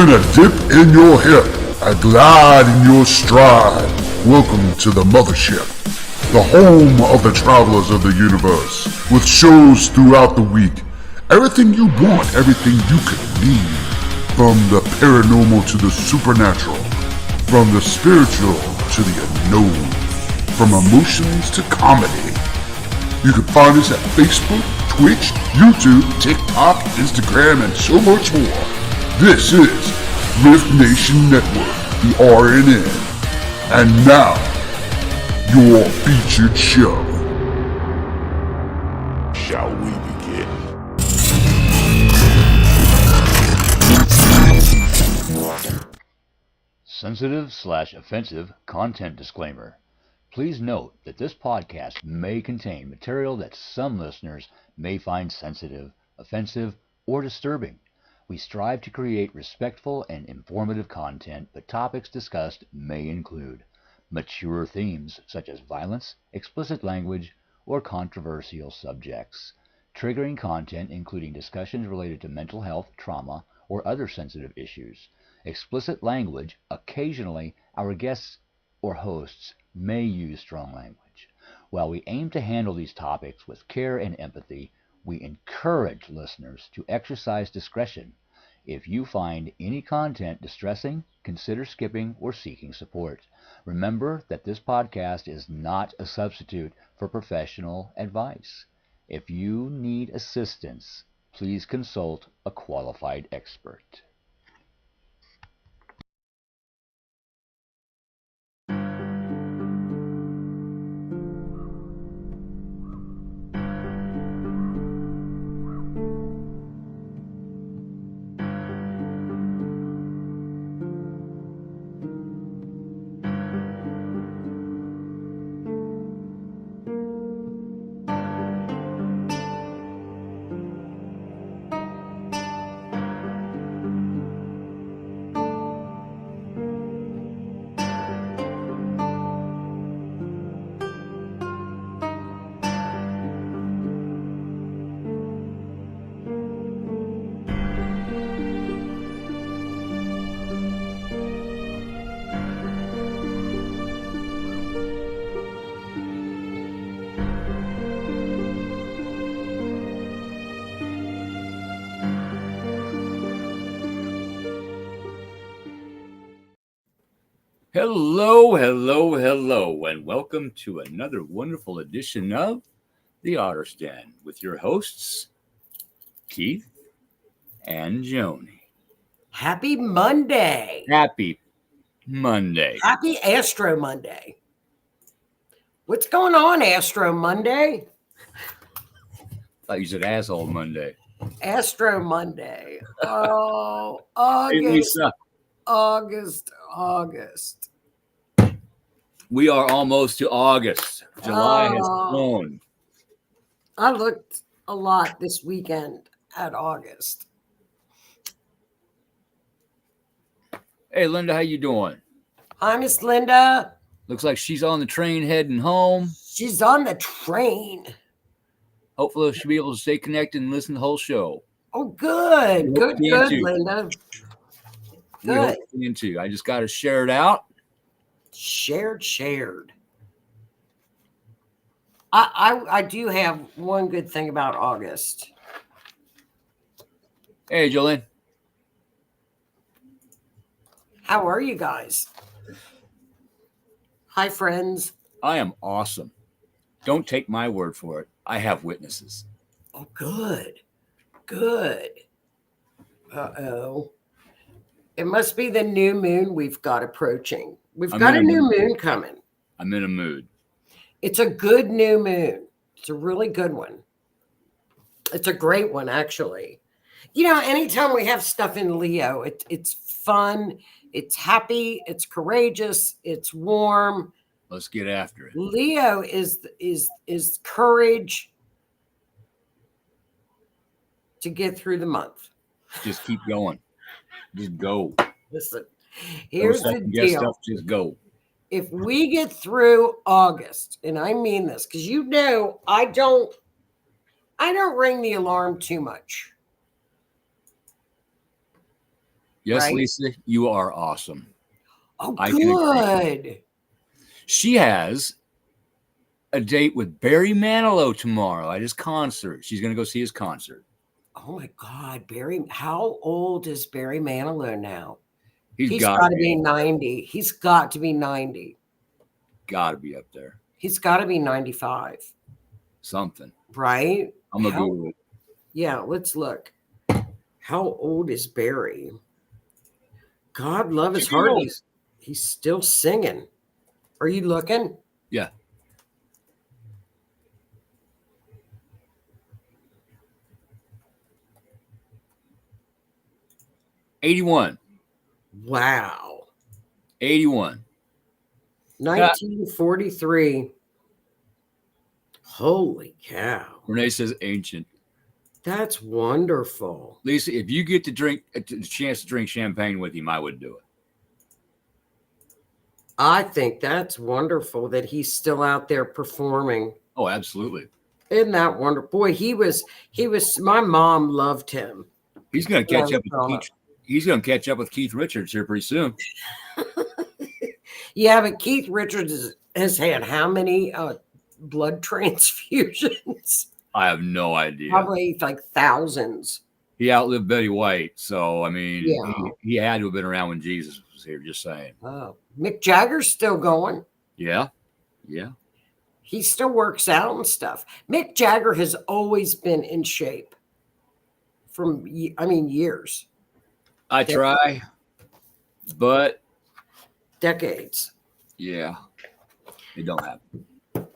gonna dip in your hip and glide in your stride. Welcome to the mothership, the home of the travelers of the universe, with shows throughout the week. Everything you want, everything you could need. From the paranormal to the supernatural, from the spiritual to the unknown, from emotions to comedy. You can find us at Facebook, Twitch, YouTube, TikTok, Instagram, and so much more. This is R.I.F.T Nation Network, the RNN. And now, your featured show. Shall we begin? Sensitive/offensive content disclaimer. Please note that this podcast may contain material that some listeners may find sensitive, offensive, or disturbing. We strive to create respectful and informative content, but topics discussed may include mature themes such as violence, explicit language, or controversial subjects, triggering content including discussions related to mental health, trauma, or other sensitive issues, explicit language. Occasionally, our guests or hosts may use strong language. While we aim to handle these topics with care and empathy, we encourage listeners to exercise discretion. If you find any content distressing, consider skipping or seeking support. Remember that this podcast is not a substitute for professional advice. If you need assistance, please consult a qualified expert. Hello, and welcome to another wonderful edition of the Otter Den with your hosts, Keith and Joni. Happy Monday. Happy Monday. Happy Astro Monday. What's going on, Astro Monday? I thought you said asshole Monday. Astro Monday. Oh, Hey, Lisa. August. We are almost to August. July has flown. I looked a lot this weekend at August. Hey, Linda, how you doing? Hi, Miss Linda. Looks like she's on the train heading home. She's on the train. Hopefully she'll be able to stay connected and listen to the whole show. Oh, good, Linda. Good. Too. I just got to share it out. Shared. I do have one good thing about August. Hey, Jolene. How are you guys? Hi, friends. I am awesome. Don't take my word for it. I have witnesses. Oh, good. Uh-oh. It must be the new moon we've got approaching. We've got a new moon coming. I'm in a mood. It's a good new moon. It's a really good one. It's a great one, actually. You know, anytime we have stuff in Leo, it's fun, it's happy, it's courageous, it's warm. Let's get after it. Leo is courage to get through the month. Just keep going. Just go. Listen, here's the deal. Stuff, just go. If we get through August, and I mean this, because you know I don't ring the alarm too much. Yes, right? Lisa, you are awesome. Oh, I can agree. good. She has a date with Barry Manilow tomorrow at his concert. She's going to go see his concert. Oh my God, Barry. How old is Barry Manilow now? He's He's got got to to be be 90. He's got to be 90. up there. He's got to be 95, Something. right? I'm going to How? Google it. Yeah, let's look. How old is Barry? God love his heart. Google. He's still singing. Are you looking? Yeah. '81. Wow. 81. 1943. Holy cow. Renee says ancient. That's wonderful. Lisa, if you get to drink a chance to drink champagne with him, I would do it. I think that's wonderful that he's still out there performing. Oh, absolutely. Isn't that wonderful? Boy, my mom loved him. He's going to when I catch was up with growing Keith. He's going to catch up with Keith Richards here pretty soon. Yeah, but Keith Richards has had how many blood transfusions? I have no idea. Probably like thousands. He outlived Betty White, so I mean, Yeah. he had to have been around when Jesus was here. Just saying. Oh, Mick Jagger's still going. Yeah, yeah. He still works out and stuff. Mick Jagger has always been in shape years, I try, but decades. yeah, it don't happen.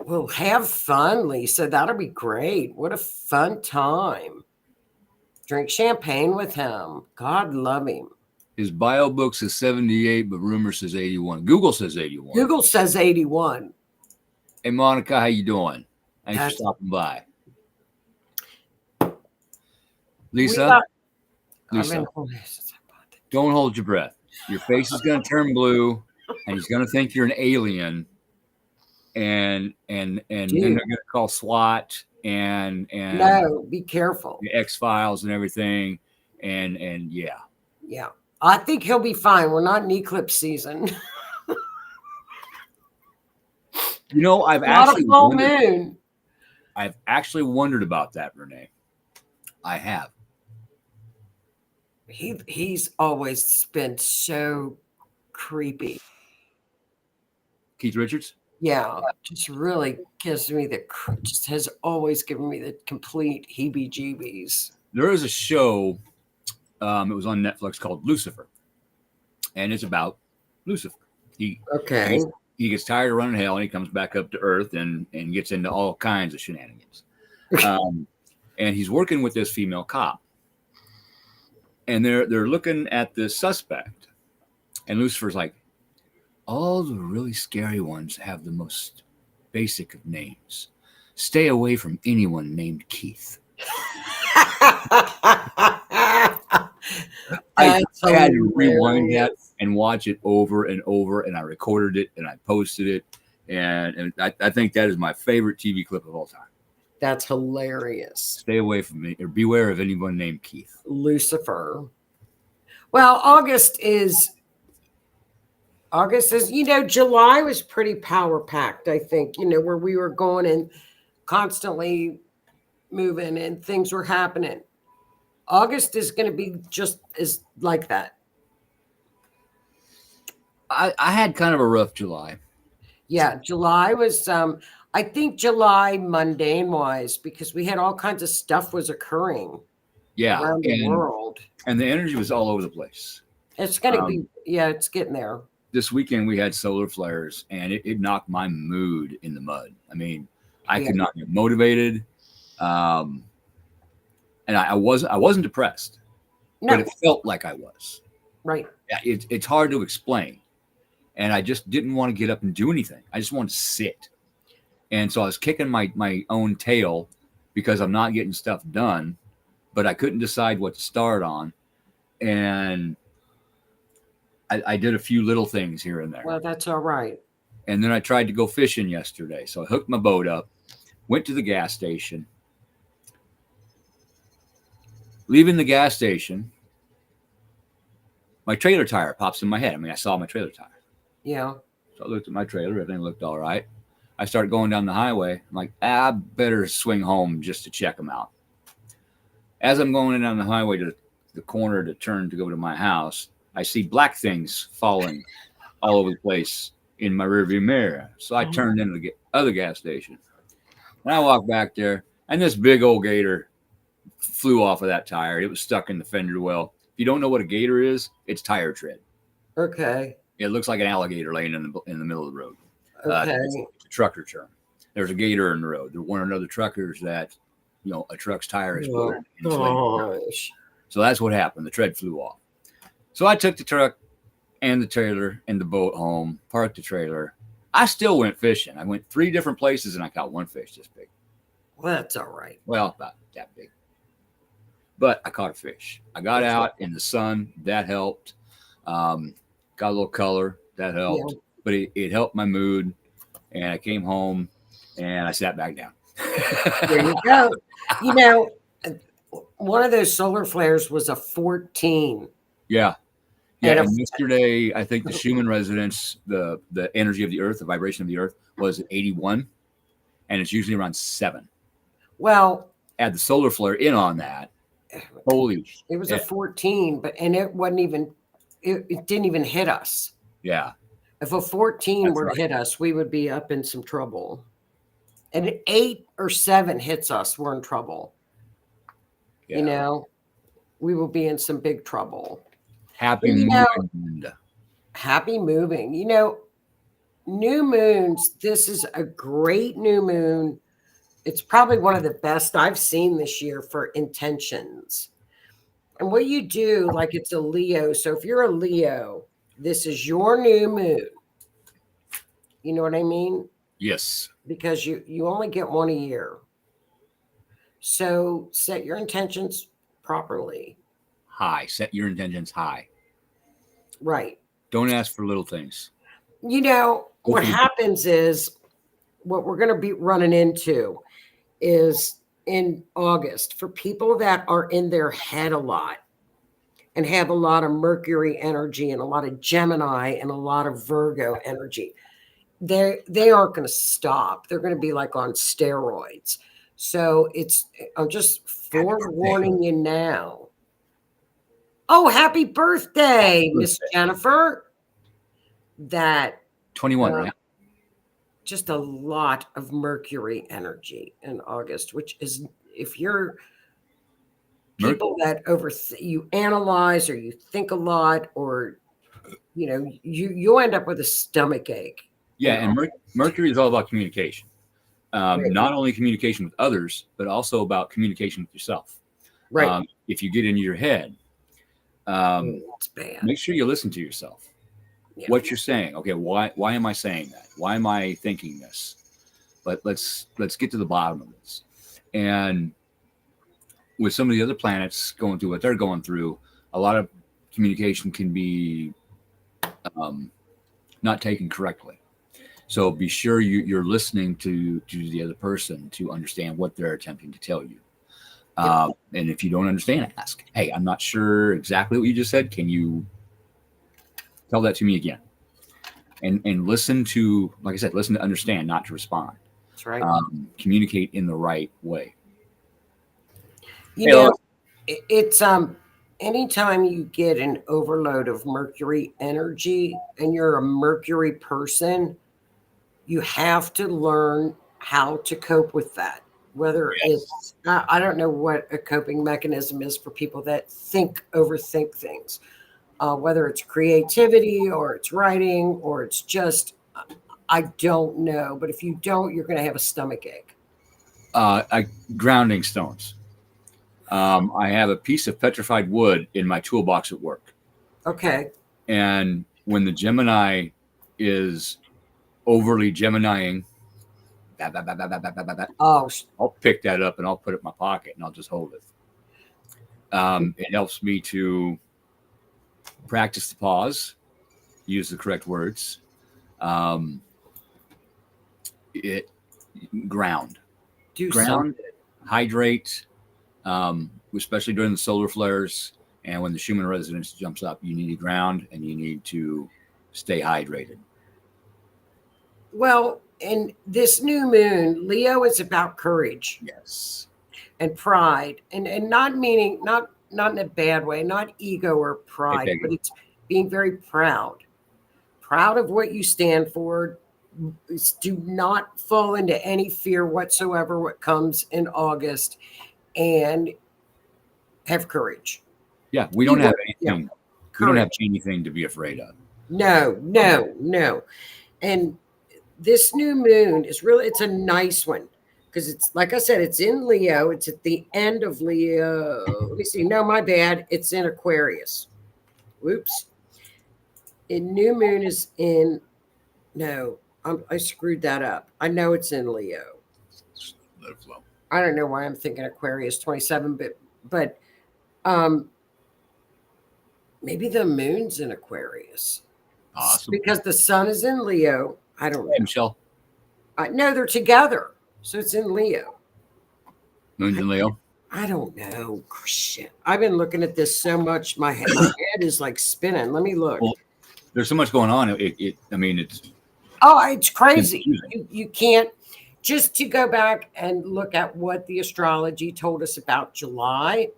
Well, have fun, Lisa. That'll be great. What a fun time. Drink champagne with him. God love him. His bio book says 78, but rumor says 81. Google says 81. Google says 81. Hey, Monica, how you doing? Thanks That's- for stopping by. Lisa, don't hold your breath. Your face is going to turn blue, and he's going to think you're an alien, and then they're going to call SWAT and no, be careful. the X-Files and everything, and yeah. Yeah, I think he'll be fine. We're not in eclipse season. You know, I've Not a full moon. I've actually wondered about that, Renee. I have. He's always been so creepy. Keith Richards? Yeah, just really gives me just has always given me the complete heebie-jeebies. There is a show, it was on Netflix called Lucifer, and it's about Lucifer. He gets tired of running hell, and he comes back up to Earth and gets into all kinds of shenanigans. And he's working with this female cop, and they're looking at this suspect, and Lucifer's like, all the really scary ones have the most basic of names. Stay away from anyone named Keith. I had to rewind that and watch it over and over, and I recorded it and I posted it, and I think that is my favorite TV clip of all time. That's hilarious. Stay away from me, or beware of anyone named Keith. Lucifer. Well, August is, July was pretty power packed, I think, where we were going and constantly moving and things were happening. August is going to be just as like that. I had kind of a rough July. Yeah, July was, I think July mundane wise, because we had all kinds of stuff was occurring around the world. And the energy was all over the place. It's going to be, it's getting there. This weekend we had solar flares, and it knocked my mood in the mud. I mean, I could not get motivated. And I wasn't depressed, but it felt like I was. Right. Yeah, it's hard to explain. And I just didn't want to get up and do anything. I just wanted to sit. And so I was kicking my own tail because I'm not getting stuff done, but I couldn't decide what to start on. And I did a few little things here and there. Well, that's all right. And then I tried to go fishing yesterday. So I hooked my boat up, went to the gas station. Leaving the gas station, my trailer tire pops in my head. I mean, I saw my trailer tire. Yeah. So I looked at my trailer. Everything looked all right. I started going down the highway. I'm like, I better swing home just to check them out. As I'm going down the highway to the corner to turn to go to my house, I see black things falling all over the place in my rearview mirror. So I turned into the other gas station. And I walked back there, and this big old gator flew off of that tire. It was stuck in the fender well. If you don't know what a gator is, it's tire tread. Okay. It looks like an alligator laying in the middle of the road. Okay. It's a trucker term. There's a gator in the road. There weren't other truckers that, a truck's tire is put. So that's what happened. The tread flew off. So I took the truck and the trailer and the boat home, parked the trailer. I still went fishing. I went 3 different places and I caught one fish this big. Well, that's all right. Well, about that big. But I caught a fish. I got out in the sun. That helped. Got a little color. That helped. Yeah. But it helped my mood. And I came home and I sat back down. There you go. One of those solar flares was a 14. Yeah. Yeah. And yesterday, I think the Schumann resonance, the energy of the earth, the vibration of the earth was at 81. And it's usually around 7. Well, add the solar flare in on that. Holy. It was a 14, and it wasn't even, it didn't even hit us. Yeah. If a 14 were to hit us, we would be up in some trouble. And 8 or 7 hits us, we're in trouble. Yeah. We will be in some big trouble. Happy moving. Happy moving. New moons, this is a great new moon. It's probably one of the best I've seen this year for intentions. And what you do, like it's a Leo. So if you're a Leo, this is your new moon. You know what I mean? Yes. Because you only get one a year. So set your intentions properly. High. Set your intentions high. Right. Don't ask for little things. What happens is what we're going to be running into is in August for people that are in their head a lot and have a lot of Mercury energy and a lot of Gemini and a lot of Virgo energy. They aren't going to stop. They're going to be like on steroids. So I'm just forewarning you now. Oh, happy birthday, Miss Jennifer. That 21, right? Just a lot of Mercury energy in August, which is, if you're people that you analyze or you think a lot, or you end up with a stomach ache. Yeah, and Mercury is all about communication. Right. Not only communication with others, but also about communication with yourself. Right. If you get into your head, it's bad. Make sure you listen to yourself. Yeah. What you're saying. Okay, why am I saying that? Why am I thinking this? But let's get to the bottom of this. And with some of the other planets going through what they're going through, a lot of communication can be not taken correctly. So be sure you're listening to the other person to understand what they're attempting to tell you. And if you don't understand, ask, hey, I'm not sure exactly what you just said. Can you tell that to me again? And listen to, like I said, listen to understand, not to respond. That's right. Communicate in the right way. It's anytime you get an overload of Mercury energy and you're a Mercury person, you have to learn how to cope with that. Whether it's, I don't know what a coping mechanism is for people that overthink things. Whether it's creativity or it's writing or it's just, I don't know. But if you don't, you're going to have a stomach ache. Grounding stones. I have a piece of petrified wood in my toolbox at work. Okay. And when the Gemini is overly Geminiing, I'll pick that up and I'll put it in my pocket and I'll just hold it. It helps me to practice the pause, use the correct words. It ground, something. hydrate, especially during the solar flares And when the Schumann resonance jumps up, you need to ground and you need to stay hydrated. Well, in this new moon, Leo is about courage. Yes. And pride. And not meaning, not in a bad way, not ego or pride, but it's being very proud. Proud of what you stand for. Do not fall into any fear whatsoever what comes in August, and have courage. Yeah, we don't have anything. Yeah. We don't have anything to be afraid of. No. And this new moon is really, it's a nice one because it's, like I said, it's in Leo. It's at the end of Leo. Let me see. No, my bad. It's in Aquarius. Whoops. And new moon is in, no, I screwed that up. I know it's in Leo. Let it flow. I don't know why I'm thinking Aquarius 27, but maybe the moon's in Aquarius. Awesome. Because the sun is in Leo. I don't know. Hey, Michelle. No, they're together. So it's in Leo. Moon's in Leo? I don't know. Shit. I've been looking at this so much. My head is like spinning. Let me look. Well, there's so much going on. It's. Oh, it's crazy. You can't. Just to go back and look at what the astrology told us about July.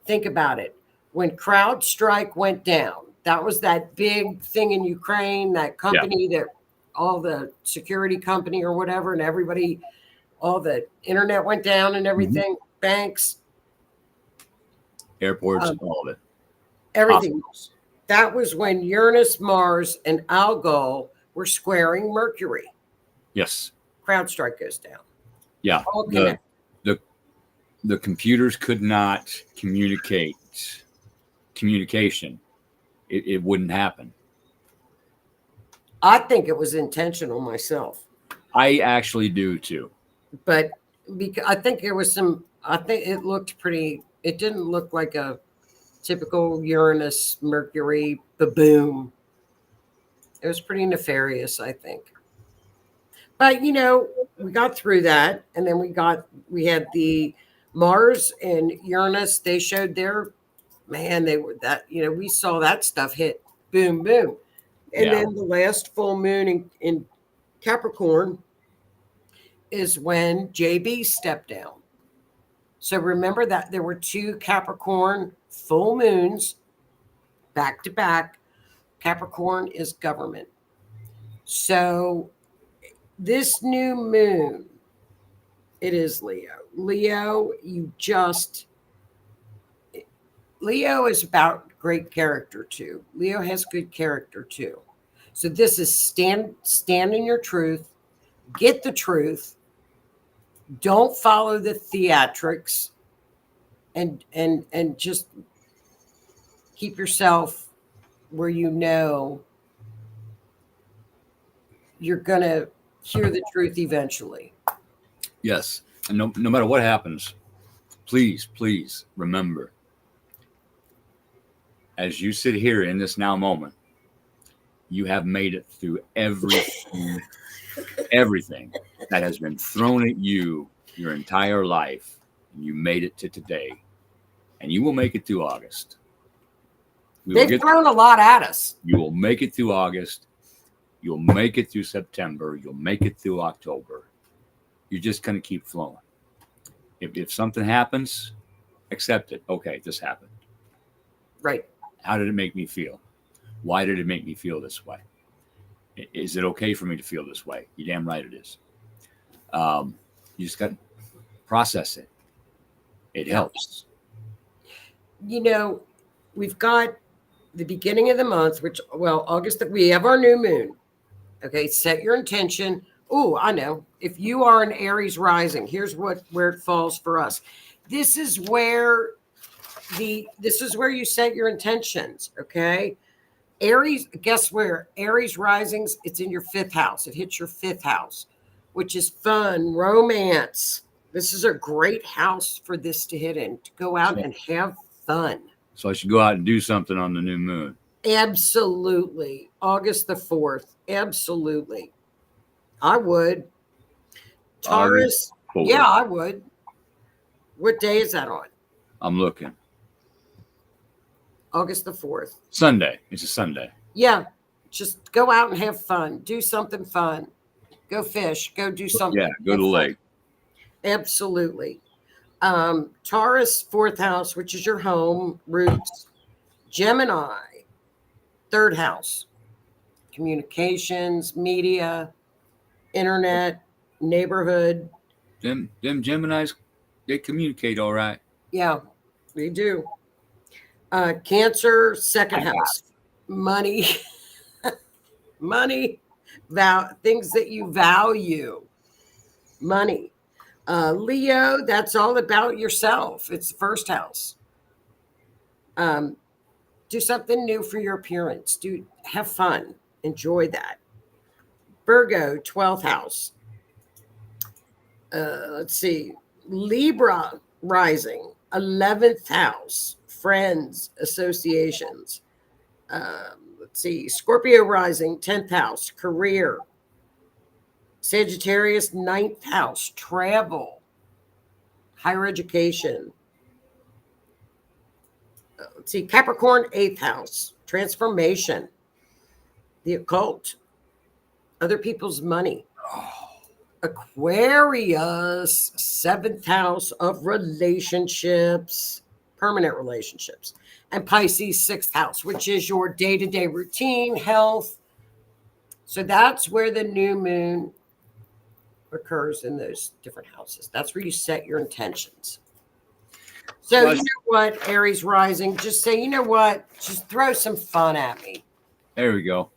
Think about it. When CrowdStrike went down, that was that big thing in Ukraine, that company that all the security company or whatever, and everybody, all the internet went down and everything, banks, airports, all of it. Everything. Hospitals. That was when Uranus, Mars, and Algol were squaring Mercury. Yes. CrowdStrike goes down. Yeah. The computers could not communication. It wouldn't happen. I think it was intentional myself. I actually do too. But because I think there was I think it looked pretty, it didn't look like a typical Uranus, Mercury, boom. It was pretty nefarious, I think. But, we got through that. And then we had the Mars and Uranus. They showed we saw that stuff hit, boom. And then the last full moon in Capricorn is when JB stepped down. So remember that there were 2 Capricorn full moons back to back. Capricorn is government. So this new moon, it is Leo. Leo Leo is about great character too. Leo has good character too. So this is stand in your truth, get the truth, don't follow the theatrics, and just keep yourself where you're gonna hear the truth eventually. Yes. And no matter what happens, please remember, as you sit here in this now moment, you have made it through everything that has been thrown at you your entire life. And you made it to today, and you will make it through August. They've thrown a lot at us. You will make it through August. You'll make it through September. You'll make it through October. You're just going to keep flowing. If something happens, accept it. Okay, this happened. Right. How did it make me feel? Why did it make me feel this way? Is it okay for me to feel this way? You're damn right it is. You just got to process it. It helps. We've got the beginning of the month, August, we have our new moon. Okay, set your intention. Oh, I know. If you are an Aries rising, here's where it falls for us. This is where you set your intentions, okay? Aries, guess where? Aries risings, it's in your 5th house. It hits your 5th house, which is fun, romance. This is a great house for this to hit in, to go out and have fun. So I should go out and do something on the new moon. Absolutely. August the 4th. Absolutely. I would. Taurus. Yeah, I would. What day is that on? I'm looking. August the 4th. Sunday. It's a Sunday. Yeah. Just go out and have fun. Do something fun. Go fish. Go do something. Yeah, go to the lake. Absolutely. Taurus, 4th house, which is your home, roots. Gemini, 3rd house, communications, media, internet, neighborhood. Them Geminis, they communicate all right. Yeah, they do. Cancer, 2nd house, money, money, things that you value, money. Leo, that's all about yourself. It's the 1st house. Do something new for your appearance. Have fun. Enjoy that. Virgo, 12th house. Let's see. Libra rising, 11th house. Friends, associations. Let's see. Scorpio rising, 10th house. Career. Sagittarius, 9th house. Travel. Higher education. Let's see. Capricorn, 8th house. Transformation. The occult. Other people's money. Aquarius, 7th house of relationships, permanent relationships. And Pisces, 6th house, which is your day-to-day routine, health. So that's where the new moon occurs, in those different houses. That's where you set your intentions. So you know what, Aries rising, just say, you know what, just throw some fun at me. There we go.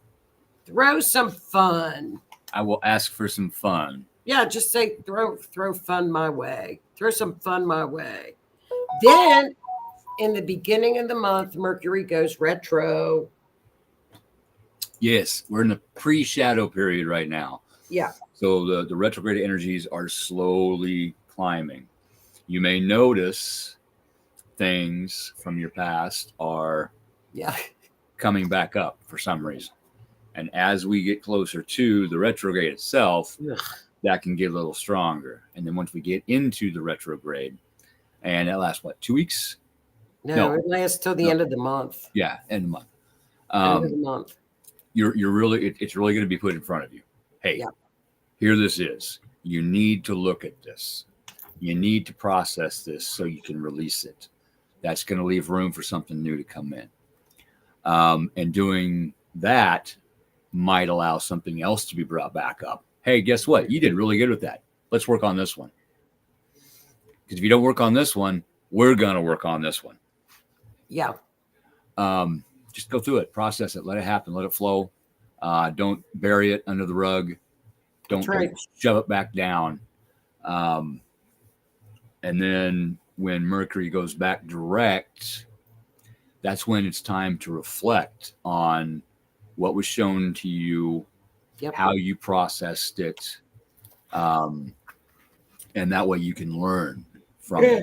Throw some fun. I will ask for some fun. Yeah, just say throw fun my way. Throw some fun my way. Then in the beginning of the month, Mercury goes retro. Yes, we're in the pre-shadow period right now. Yeah. So the retrograde energies are slowly climbing. You may notice things from your past are coming back up for some reason. And as we get closer to the retrograde itself, that can get a little stronger. And then once we get into the retrograde, and that lasts, 2 weeks? No, it lasts till the end of the month. Yeah, end of the month. End of the month. You're really, it's really going to be put in front of you. Hey, here this is. You need to look at this. You need to process this so you can release it. That's going to leave room for something new to come in. And doing that might allow something else to be brought back up. Hey, guess what? You did really good with that. Let's work on this one. Because if you don't work on this one, we're going to work on this one. Yeah. Just go through it, process it, let it happen, let it flow. Don't bury it under the rug. Don't shove it back down. And then when Mercury goes back direct, that's when it's time to reflect on what was shown to you, how you processed it. And that way you can learn from it.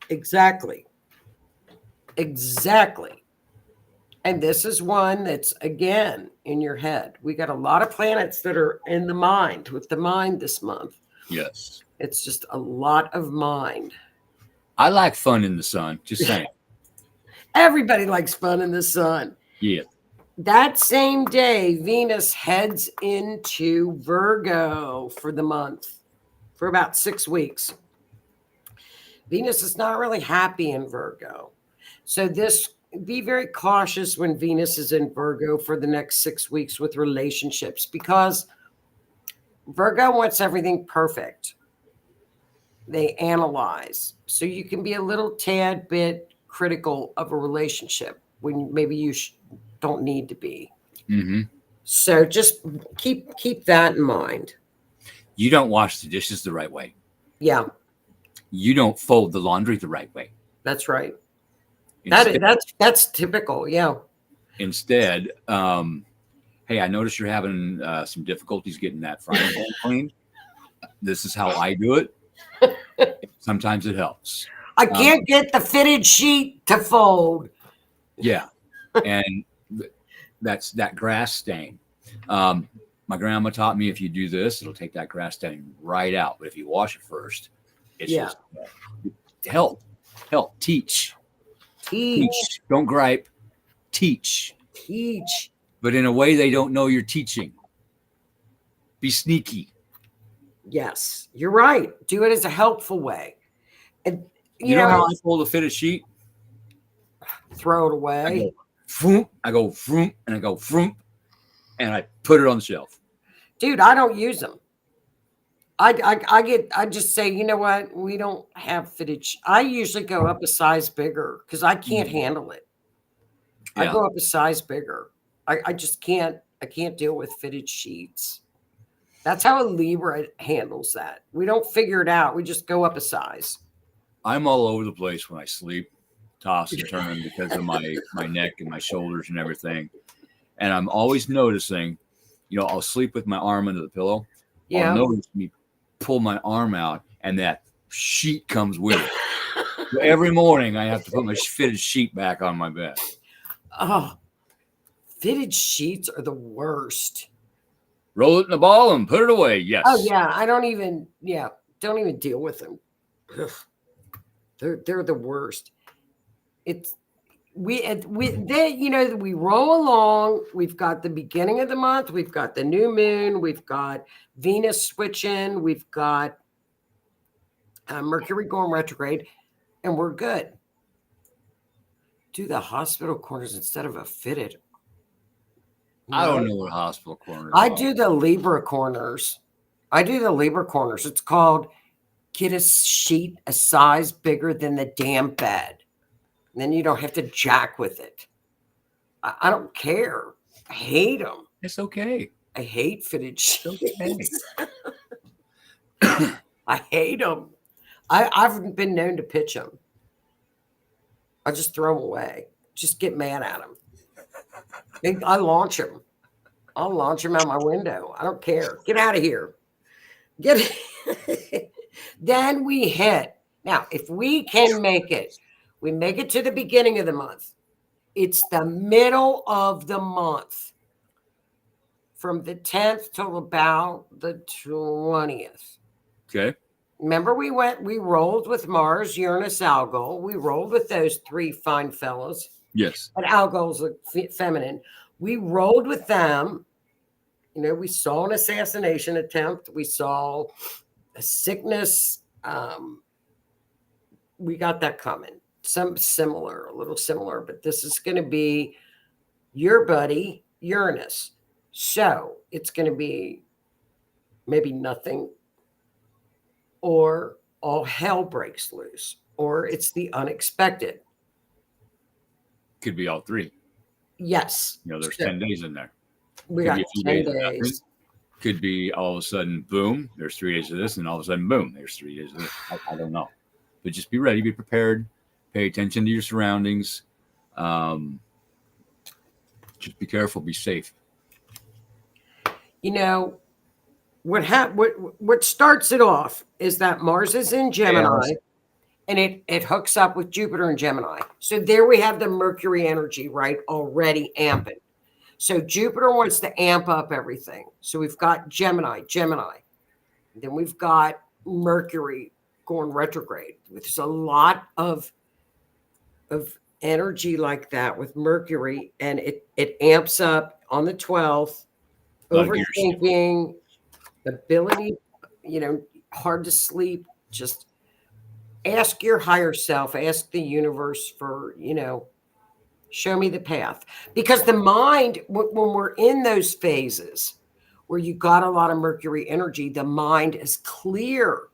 Exactly. And this is one that's, again, in your head. We got a lot of planets that are in the mind, with the mind this month. Yes. It's just a lot of mind. I like fun in the sun, just saying. Everybody likes fun in the sun. Yeah. That same day, Venus heads into Virgo for the month, for about 6 weeks. Venus is not really happy in Virgo. So be very cautious when Venus is in Virgo for the next 6 weeks with relationships, because Virgo wants everything perfect. They analyze. So you can be a little tad bit critical of a relationship when maybe you don't need to be. Mm-hmm. So just keep that in mind. You don't wash the dishes the right way. Yeah. You don't fold the laundry the right way. That's right. That's typical. Yeah. Instead, hey, I noticed you're having some difficulties getting that frying pan cleaned. This is how I do it. Sometimes it helps. I can't get the fitted sheet to fold. Yeah. And that's that grass stain. My grandma taught me if you do this, it'll take that grass stain right out. But if you wash it first, it's just help, teach. Teach. Don't gripe. Teach. Teach. But in a way they don't know you're teaching. Be sneaky. Yes, you're right. Do it as a helpful way. And you know how I fold a fitted sheet? Throw it away. I go vroom, and I go vroom, and I put it on the shelf. Dude, I don't use them. I just say, you know what? We don't have fitted. I usually go up a size bigger because I can't handle it. Yeah. I go up a size bigger. I just can't. I can't deal with fitted sheets. That's how a Libra handles that. We don't figure it out. We just go up a size. I'm all over the place when I sleep, toss and turn because of my neck and my shoulders and everything. And I'm always noticing, I'll sleep with my arm under the pillow. Yeah. I'll notice me pull my arm out and that sheet comes with it. So every morning I have to put my fitted sheet back on my bed. Oh, fitted sheets are the worst. Roll it in a ball and put it away. Yes. Oh yeah. Don't even deal with them. Ugh. They're the worst. We roll along. We've got the beginning of the month. We've got the new moon. We've got Venus switching. We've got Mercury going retrograde, and we're good. Do the hospital corners instead of a fitted. No. I don't know what hospital corners are. I do the Libra corners. It's called get a sheet a size bigger than the damn bed. And then you don't have to jack with it. I don't care. I hate them. It's okay. I hate fitted sheets. Okay. I hate them. I've been known to pitch them. I just throw them away. Just get mad at them. I launch them. I'll launch them out my window. I don't care. Get out of here. Then we hit. Now, if we can make it, we make it to the beginning of the month. It's the middle of the month. From the 10th till about the 20th. Okay. Remember we rolled with Mars, Uranus, Algol. We rolled with those three fine fellows. Yes. But Algol's feminine. We rolled with them. We saw an assassination attempt. We saw a sickness. We got that coming. A little similar, but this is going to be your buddy, Uranus. So it's going to be maybe nothing, or all hell breaks loose, or it's the unexpected. Could be all three. Yes. There's 10 days in there. We got 10 days. Could be all of a sudden, boom, there's 3 days of this, and all of a sudden, boom, there's 3 days of this. I don't know. But just be ready, be prepared, pay attention to your surroundings. Just be careful, be safe. What starts it off is that Mars is in Gemini, and it hooks up with Jupiter in Gemini. So there we have the Mercury energy, right, already amping. So Jupiter wants to amp up everything. So we've got Gemini. Then we've got Mercury going retrograde. There's a lot of energy like that with Mercury, and it amps up on the 12th. Overthinking, ability, hard to sleep. Just ask your higher self, ask the universe for, show me the path. Because the mind, when we're in those phases where you got a lot of Mercury energy, the mind is clear,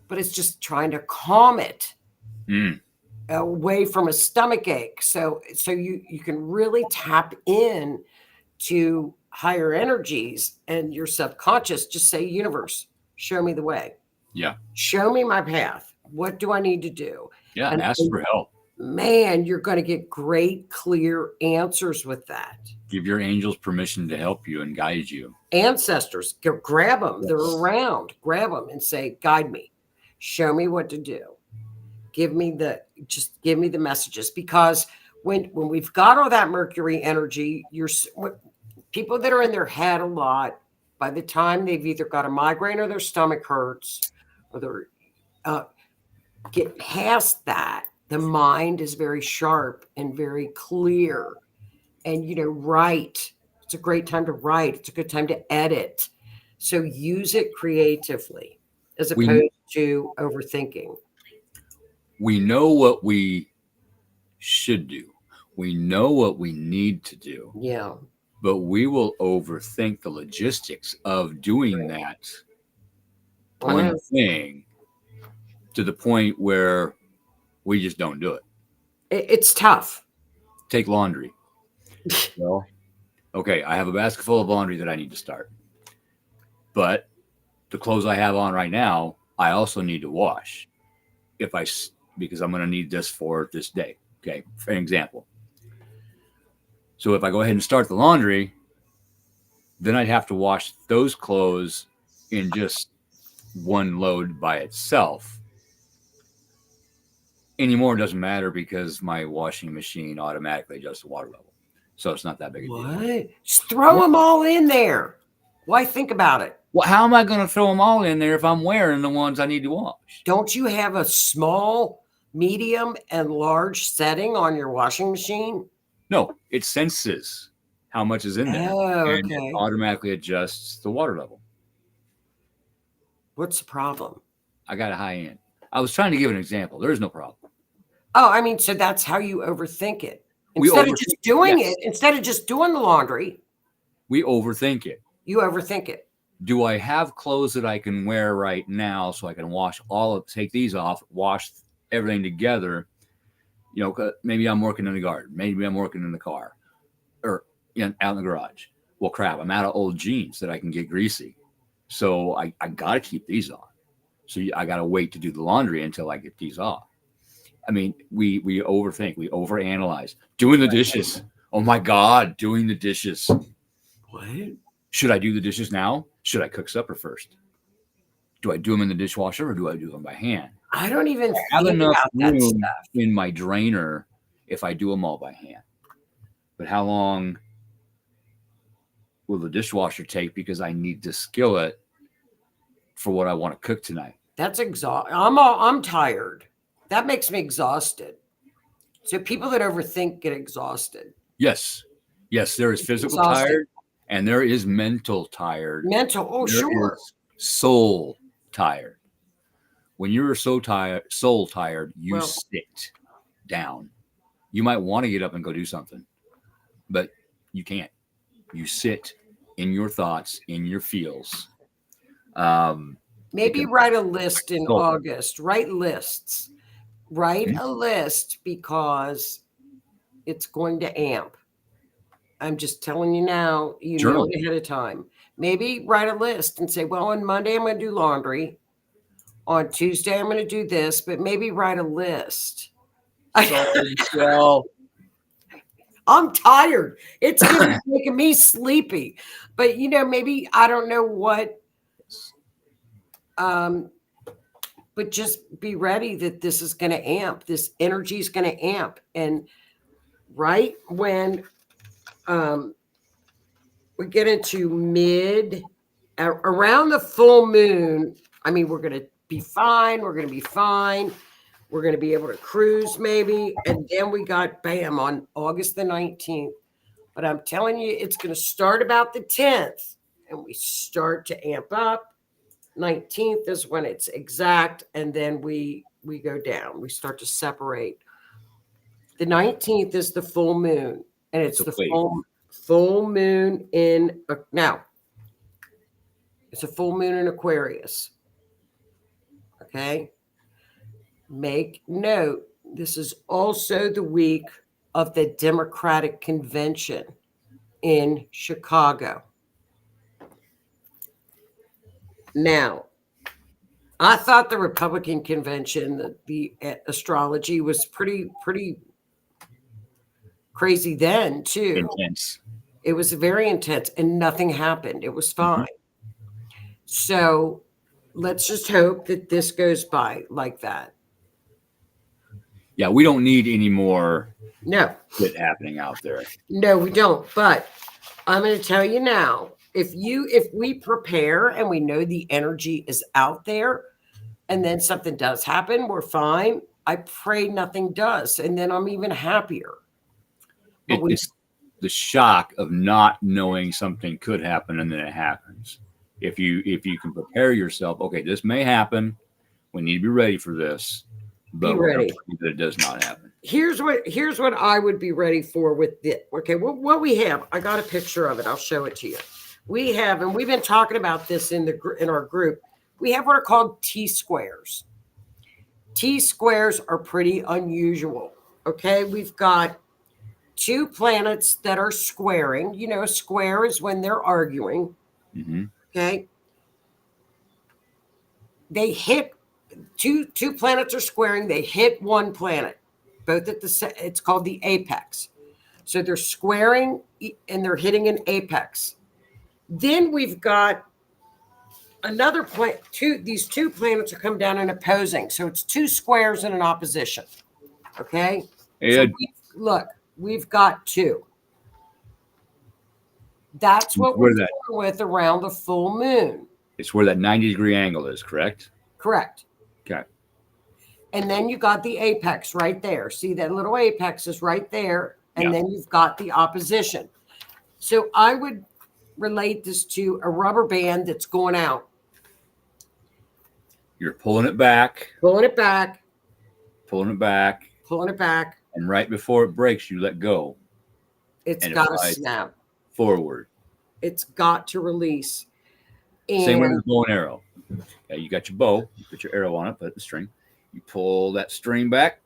but it's just trying to calm it away from a stomach ache. So you can really tap in to higher energies, and your subconscious just say, universe, show me the way. Yeah. Show me my path. What do I need to do? Yeah. And ask for help. Man, you're going to get great, clear answers with that. Give your angels permission to help you and guide you. Ancestors, grab them. Yes. They're around. Grab them and say, guide me. Show me what to do. Give me the messages. Because when we've got all that Mercury energy, people that are in their head a lot, by the time they've either got a migraine or their stomach hurts, or they're get past that, the mind is very sharp and very clear. And, write. It's a great time to write. It's a good time to edit. So use it creatively as opposed to overthinking. We know what we should do. We know what we need to do. Yeah. But we will overthink the logistics of doing that one thing to the point where we just don't do it. It's tough. Take laundry. Well, okay, I have a basket full of laundry that I need to start. But the clothes I have on right now, I also need to wash because I'm going to need this for this day. Okay, for an example. So if I go ahead and start the laundry, then I'd have to wash those clothes in just one load by itself. Anymore, it doesn't matter because my washing machine automatically adjusts the water level. So it's not that big a deal. What? Just throw them all in there. Why think about it? Well, how am I going to throw them all in there if I'm wearing the ones I need to wash? Don't you have a small, medium, and large setting on your washing machine? No, it senses how much is in there. And it automatically adjusts the water level. What's the problem? I got a high end. I was trying to give an example. There is no problem. Oh, I mean, so that's how you overthink it. Instead of just doing it, instead of just doing the laundry. We overthink it. You overthink it. Do I have clothes that I can wear right now so I can take these off, wash everything together? Maybe I'm working in the garden. Maybe I'm working in the car or out in the garage. Well, crap, I'm out of old jeans that I can get greasy. So I got to keep these on. So I got to wait to do the laundry until I get these off. I mean, we overthink, we overanalyze. Doing the dishes. Oh my God, doing the dishes. What? Should I do the dishes now? Should I cook supper first? Do I do them in the dishwasher or do I do them by hand? I don't even have enough room in my drainer if I do them all by hand. But how long will the dishwasher take because I need the skillet for what I want to cook tonight? That's exhausting. I'm tired. That makes me exhausted. So people that overthink get exhausted. Yes, there is physical tired and there is mental tired. Sure. Soul tired. When you're soul tired, you sit down. You might want to get up and go do something, but you can't. You sit in your thoughts, in your feels. Maybe write a list in August. Write lists. Write a list because it's going to amp. I'm just telling you now, know it ahead of time. Maybe write a list and say, well, on Monday, I'm going to do laundry. On Tuesday, I'm going to do this, but maybe write a list. Well, I'm tired. It's making me sleepy. But, maybe I don't know what. But just be ready that this is going to amp. This energy is going to amp. And right when we get into around the full moon, I mean, we're going to be fine. We're going to be fine. We're going to be able to cruise maybe. And then we got bam on August the 19th. But I'm telling you, it's going to start about the 10th. And we start to amp up. 19th is when it's exact. And then we go down. We start to separate. The 19th is the full moon. And it's the full moon in now. It's a full moon in Aquarius. Okay. Make note. This is also the week of the Democratic Convention in Chicago. Now, I thought the Republican convention, the astrology was pretty crazy then too. Intense. It was very intense and nothing happened. It was fine. So let's just hope that this goes by like that. Yeah, we don't need any more shit happening out there. No, we don't. But I'm going to tell you now, if we prepare and we know the energy is out there and then something does happen, we're fine. I pray nothing does, and then I'm even happier. It's the shock of not knowing something could happen and then it happens. If you can prepare yourself, okay, this may happen. We need to be ready for this. But be ready that it does not happen. Here's what I would be ready for with it. Okay, what we have, I got a picture of it. I'll show it to you. We have, and we've been talking about this in our group. We have what are called T-squares. T-squares are pretty unusual. Okay, we've got 2 planets that are squaring. You know, a square is when they're arguing. Mm-hmm. Okay, they hit two planets are squaring. They hit one planet, both at it's called the apex. So they're squaring and they're hitting an apex. Then we've got another planet. These 2 planets are come down and opposing. So it's 2 squares in an opposition. Okay. So we've got 2. That's what we're dealing with around the full moon. It's where that 90-degree angle is, correct? Correct. Okay. And then you got the apex right there. See, that little apex is right there. And then you've got the opposition. So I would relate this to a rubber band that's going out. You're pulling it back. Pulling it back. Pulling it back. Pulling it back. And right before it breaks, you let go. It's got to snap. Forward. It's got to release. And same way with the bow and arrow. Okay, you got your bow. You put your arrow on it, put the string. You pull that string back.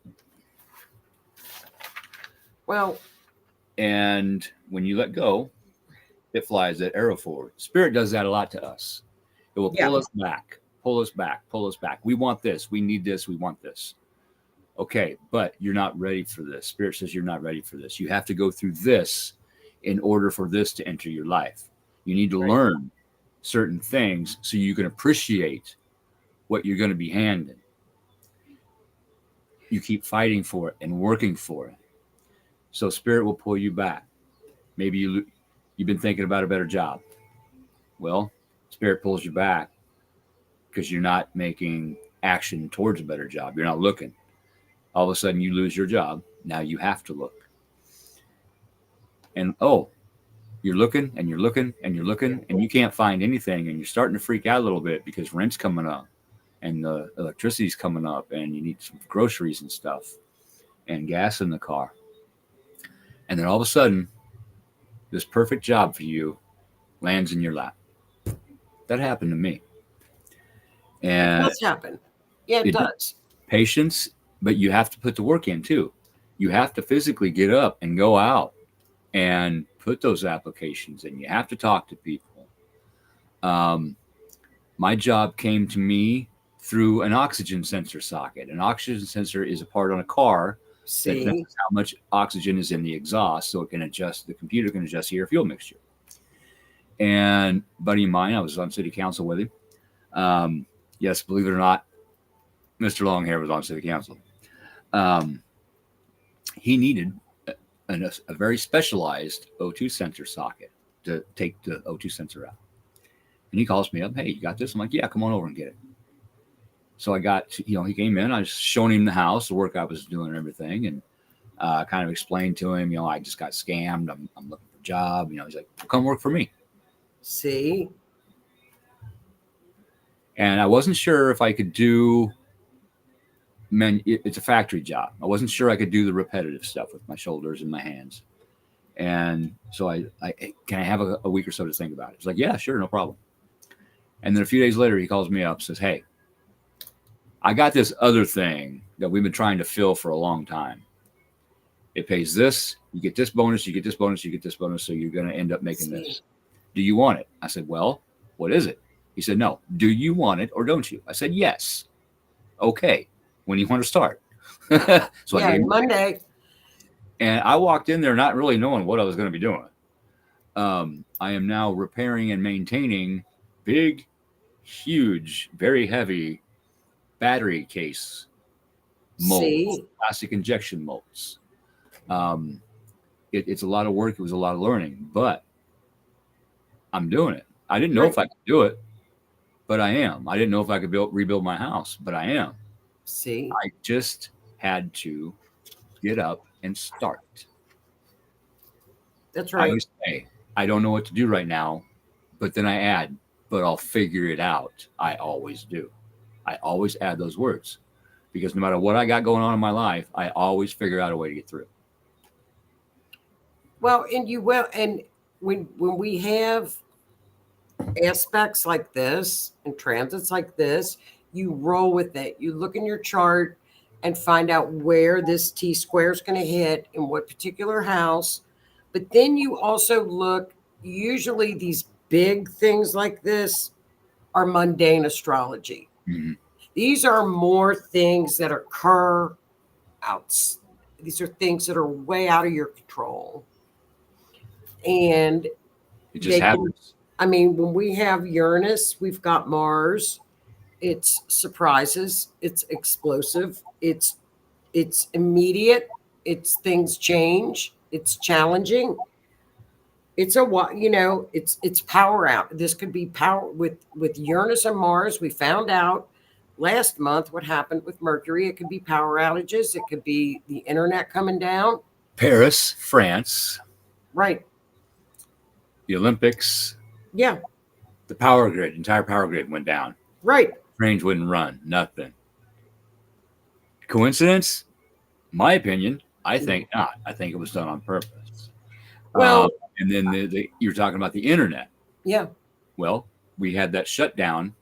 Well. And when you let go, it flies that arrow forward. Spirit does that a lot to us. It will pull us back, pull us back, pull us back. We want this. We need this. We want this. Okay, but you're not ready for this. Spirit says you're not ready for this. You have to go through this in order for this to enter your life. You need to learn certain things so you can appreciate what you're going to be handed. You keep fighting for it and working for it. So Spirit will pull you back. Maybe you've been thinking about a better job. Well, Spirit pulls you back because you're not making action towards a better job. You're not looking. All of a sudden you lose your job. Now you have to look. And you're looking and you're looking and you're looking and you can't find anything and you're starting to freak out a little bit because rent's coming up and the electricity's coming up and you need some groceries and stuff and gas in the car. And then all of a sudden, this perfect job for you lands in your lap. That happened to me. And it does happen. Yeah, it does. Patience, but you have to put the work in too. You have to physically get up and go out and put those applications in. You have to talk to people. My job came to me through an oxygen sensor socket. An oxygen sensor is a part on a car that knows how much oxygen is in the exhaust, so it can adjust, the computer can adjust your fuel mixture. And a buddy of mine, I was on city council with him. Yes, believe it or not, Mr. Longhair was on city council. He needed a very specialized O2 sensor socket to take the O2 sensor out. And he calls me up, hey, you got this? I'm like, yeah, come on over and get it. So I got, he came in, I was showing him the house, the work I was doing and everything. And kind of explained to him, I just got scammed. I'm looking for a job. He's like, well, come work for me. See? And I wasn't sure if I could do, it's a factory job. I wasn't sure I could do the repetitive stuff with my shoulders and my hands. And so I can I have a week or so to think about it? It's like, yeah, sure, no problem. And then a few days later, he calls me up, says, hey, I got this other thing that we've been trying to fill for a long time. It pays this, you get this bonus, you get this bonus, you get this bonus. So you're going to end up making this. Do you want it? I said, well, what is it? He said, no. Do you want it or don't you? I said, yes. Okay. When do you want to start? So I gave Monday. And I walked in there not really knowing what I was going to be doing. I am now repairing and maintaining big, huge, very heavy battery case molds, plastic injection molds. It's a lot of work. It was a lot of learning, but I'm doing it. I didn't know if I could do it, but I am. I didn't know if I could rebuild my house, but I am. See, I just had to get up and start. That's right. I always say, I don't know what to do right now, but then I add, but I'll figure it out. I always do. I always add those words because no matter what I got going on in my life, I always figure out a way to get through. Well, and you will, and when we have aspects like this and transits like this, you roll with it. You look in your chart and find out where this T square is going to hit in what particular house. But then you also look, usually these big things like this are mundane astrology. Mm-hmm. These are more things that occur out. These are things that are way out of your control. And it just happens. I mean, when we have Uranus, we've got Mars. It's surprises. It's explosive. It's immediate. It's things change. It's challenging. It's it's power out. This could be power with Uranus and Mars. We found out last month what happened with Mercury. It could be power outages. It could be the internet coming down. Paris, France. Right. The Olympics. Yeah. The power grid, entire power grid went down. Right. Trains wouldn't run. Nothing. Coincidence? My opinion, I think not. I think it was done on purpose. Well, and then you're talking about the internet. Yeah. Well, we had that shutdown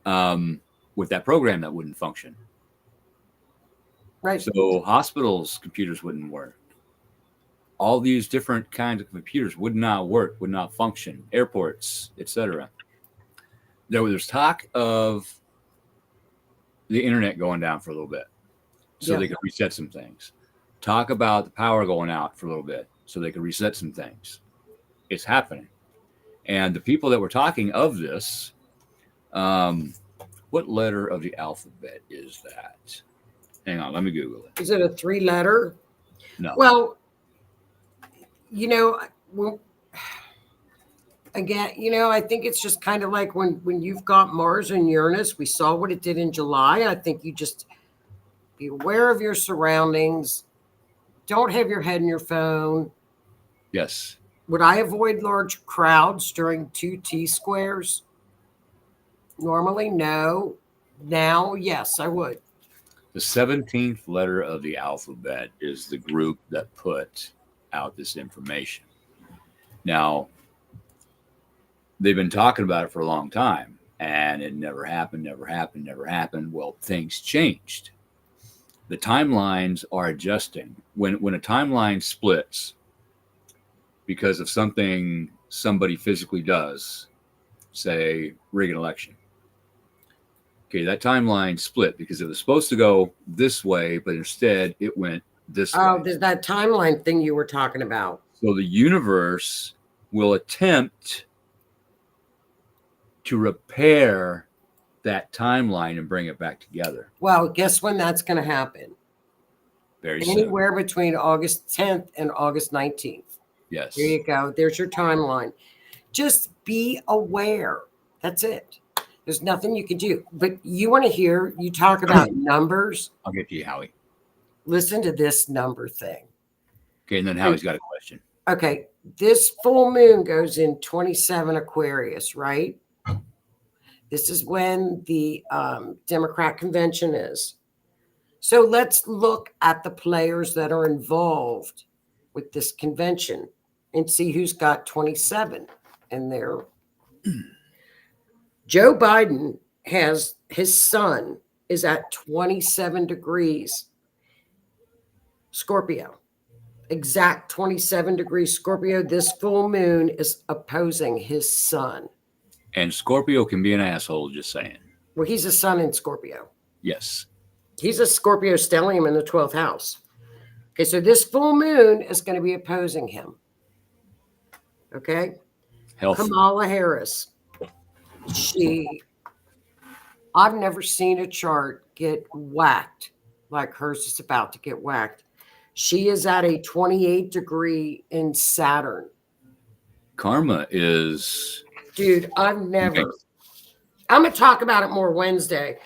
with that program that wouldn't function. Right. So hospitals' computers wouldn't work. All these different kinds of computers would not work, would not function. Airports, etc. There was talk of the internet going down for a little bit so they could reset some things. Talk about the power going out for a little bit so they could reset some things. It's happening. And the people that were talking of this, what letter of the alphabet is that? Hang on, let me Google it. Is it a 3-letter? No. Well, again, I think it's just kind of like when you've got Mars and Uranus, we saw what it did in July. I think you just be aware of your surroundings. Don't have your head in your phone. Yes. Would I avoid large crowds during 2 T squares? Normally, no. Now, yes, I would. The 17th letter of the alphabet is the group that put out this information. Now, they've been talking about it for a long time, and it never happened. Well, things changed. The timelines are adjusting. When a timeline splits because of something somebody physically does, say, rig an election. Okay, that timeline split because it was supposed to go this way, but instead it went this way. Oh, there's that timeline thing you were talking about. So the universe will attempt to repair that timeline and bring it back together. Well, guess when that's going to happen? Very soon. Anywhere between August 10th and August 19th. Yes. There you go. There's your timeline. Just be aware. That's it. There's nothing you can do. But you want to hear, you talk about numbers. I'll get to you, Howie. Listen to this number thing. Okay, and then Howie's got a question. Okay, this full moon goes in 27 Aquarius, right? This is when the Democrat convention is. So let's look at the players that are involved with this convention and see who's got 27 in there. Joe Biden has his sun is at 27 degrees Scorpio. Exact 27 degrees Scorpio. This full moon is opposing his sun. And Scorpio can be an asshole, just saying. Well, he's a sun in Scorpio. Yes. He's a Scorpio stellium in the 12th house. Okay, so this full moon is going to be opposing him. Okay? Health. Kamala Harris. I've never seen a chart get whacked like hers is about to get whacked. She is at a 28 degree in Saturn. Karma is... Dude, I'm going to talk about it more Wednesday,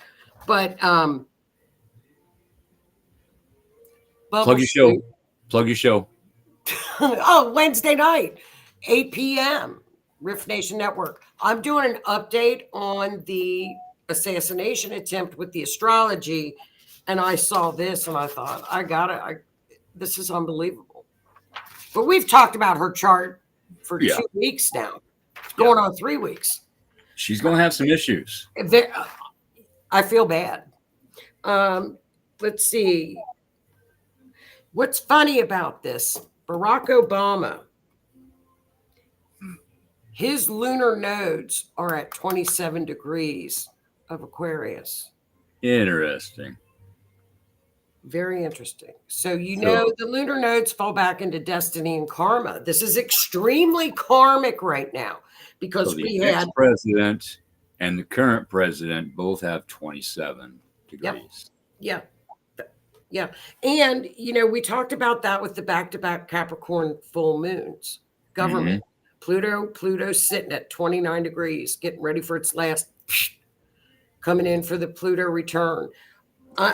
but Plug your show. Plug your show. Oh, Wednesday night, 8 p.m. Rift Nation Network. I'm doing an update on the assassination attempt with the astrology, and I saw this and I thought, I got it. This is unbelievable. But we've talked about her chart for 2 weeks now. It's going on 3 weeks. She's going to have some issues. I feel bad. Let's see. What's funny about this? Barack Obama, his lunar nodes are at 27 degrees of Aquarius. Interesting. Very interesting. So, the lunar nodes fall back into destiny and karma. This is extremely karmic right now because the ex-president and the current president both have 27 degrees. Yeah. And, we talked about that with the back-to-back Capricorn full moons. Government. Pluto's sitting at 29 degrees, getting ready for its last, coming in for the Pluto return.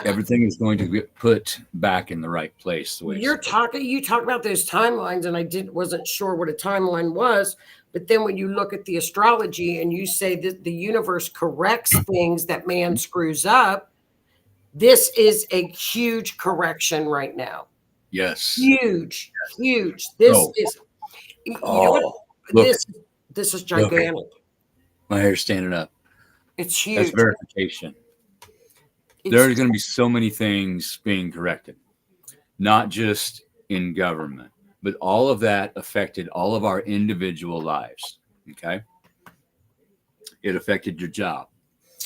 Everything is going to get put back in the right place. You talk about those timelines, and I wasn't sure what a timeline was, but then when you look at the astrology and you say that the universe corrects things that man screws up, this is a huge correction right now. Yes. Huge. This is, this is gigantic. My hair's standing up. It's huge. That's verification. There's going to be so many things being corrected, not just in government, but all of that affected all of our individual lives. Okay. It affected your job.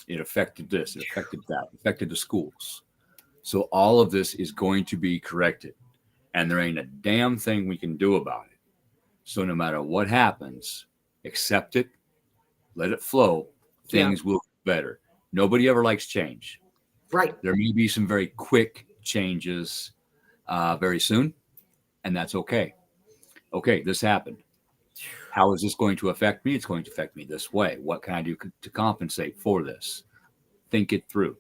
It affected this, it affected that, it affected the schools. So all of this is going to be corrected, and there ain't a damn thing we can do about it. So no matter what happens, accept it, let it flow. Things will get better. Nobody ever likes change. Right. There may be some very quick changes very soon, and that's okay. Okay, this happened. How is this going to affect me? It's going to affect me this way. What can I do to compensate for this? Think it through.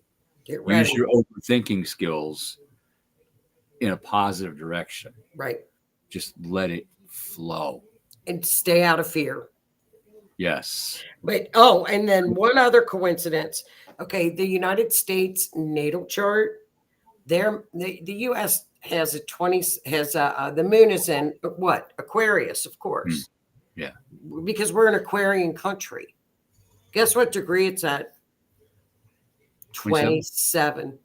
Use your overthinking skills in a positive direction. Right. Just let it flow. And stay out of fear. Yes. But, and then one other coincidence. Okay, the United States natal chart, the U.S. has the moon is in what? Aquarius, of course. Yeah. Because we're an Aquarian country. Guess what degree it's at? 27.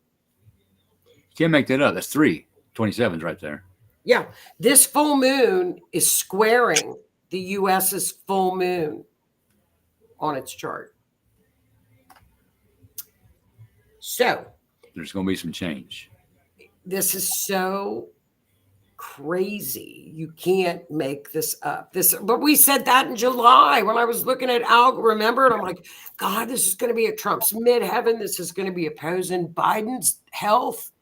You can't make that up. That's 3. 27's right there. Yeah. This full moon is squaring the U.S.'s full moon on its chart. So there's going to be some change. This is so crazy. You can't make this up. But we said that in July when I was looking at remember? And I'm like, God, this is going to be at Trump's midheaven. This is going to be opposing Biden's health.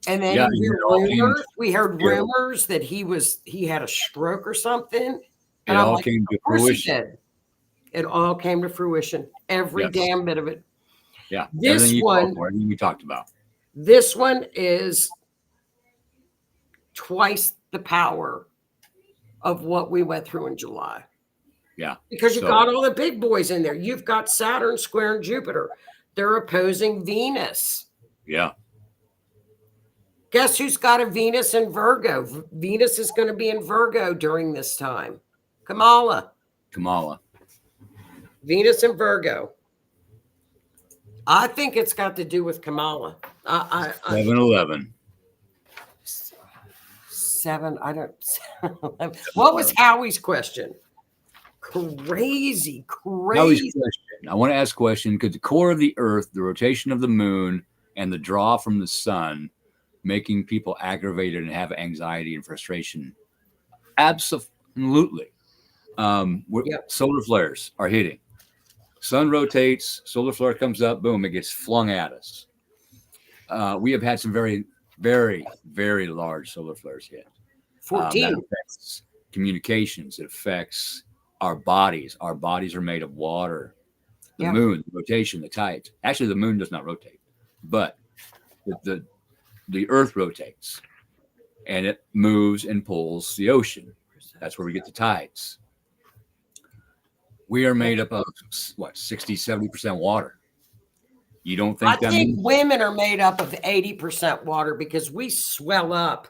And then we heard rumors that he had a stroke or something. And it all came to fruition. It all came to fruition. Every damn bit of it. Yeah. Everything we talked about. This one is twice the power of what we went through in July. Yeah. Because you've got all the big boys in there. You've got Saturn squaring Jupiter. They're opposing Venus. Yeah. Guess who's got a Venus in Virgo? Venus is going to be in Virgo during this time. Kamala. Venus in Virgo. I think it's got to do with Kamala. 7-11. 7. I don't. What was Howie's question? Crazy. Howie's question. I want to ask a question. Could the core of the Earth, the rotation of the moon, and the draw from the sun making people aggravated and have anxiety and frustration? Absolutely. Solar flares are hitting. Sun rotates, solar flare comes up, boom, it gets flung at us. We have had some very, very, very large solar flares hit. 14. That affects communications. It affects our bodies. Our bodies are made of water. The moon, the rotation, the tides. Actually, the moon does not rotate, but the the Earth rotates, and it moves and pulls the ocean. That's where we get the tides. We are made up of what, 60, 70% water. You don't think I think women are made up of 80% water because we swell up.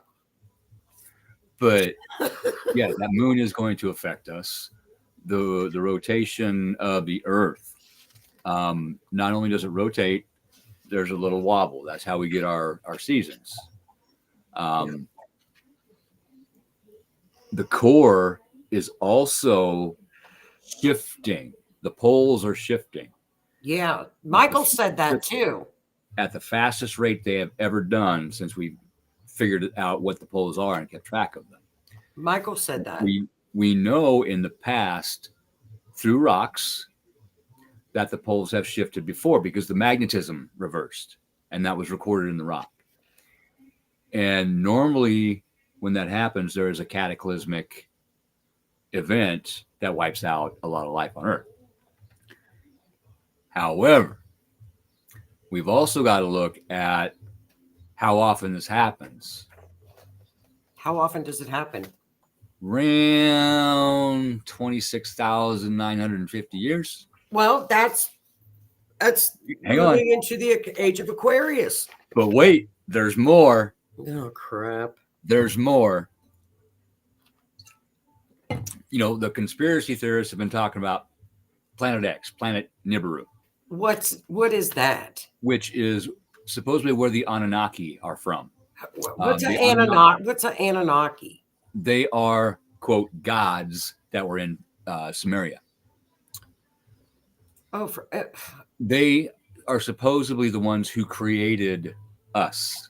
But yeah, that moon is going to affect us. The rotation of the Earth. Not only does it rotate, there's a little wobble. That's how we get our seasons. The core is also shifting. The poles are shifting. Yeah, Michael said that too. At the fastest rate they have ever done since we figured out what the poles are and kept track of them. Michael said that. We know in the past through rocks that the poles have shifted before because the magnetism reversed, and that was recorded in the rock. And normally when that happens, there is a cataclysmic event that wipes out a lot of life on Earth. However, we've also got to look at how often this happens. How often does it happen? Around 26,950 years. Well, that's moving into the age of Aquarius. But wait, there's more. Oh, crap. There's more. You know, the conspiracy theorists have been talking about Planet X, Planet Nibiru. What is that? Which is supposedly where the Anunnaki are from. What's an Anunnaki? What's an Anunnaki? They are, quote, gods that were in Sumeria. Oh, they are supposedly the ones who created us.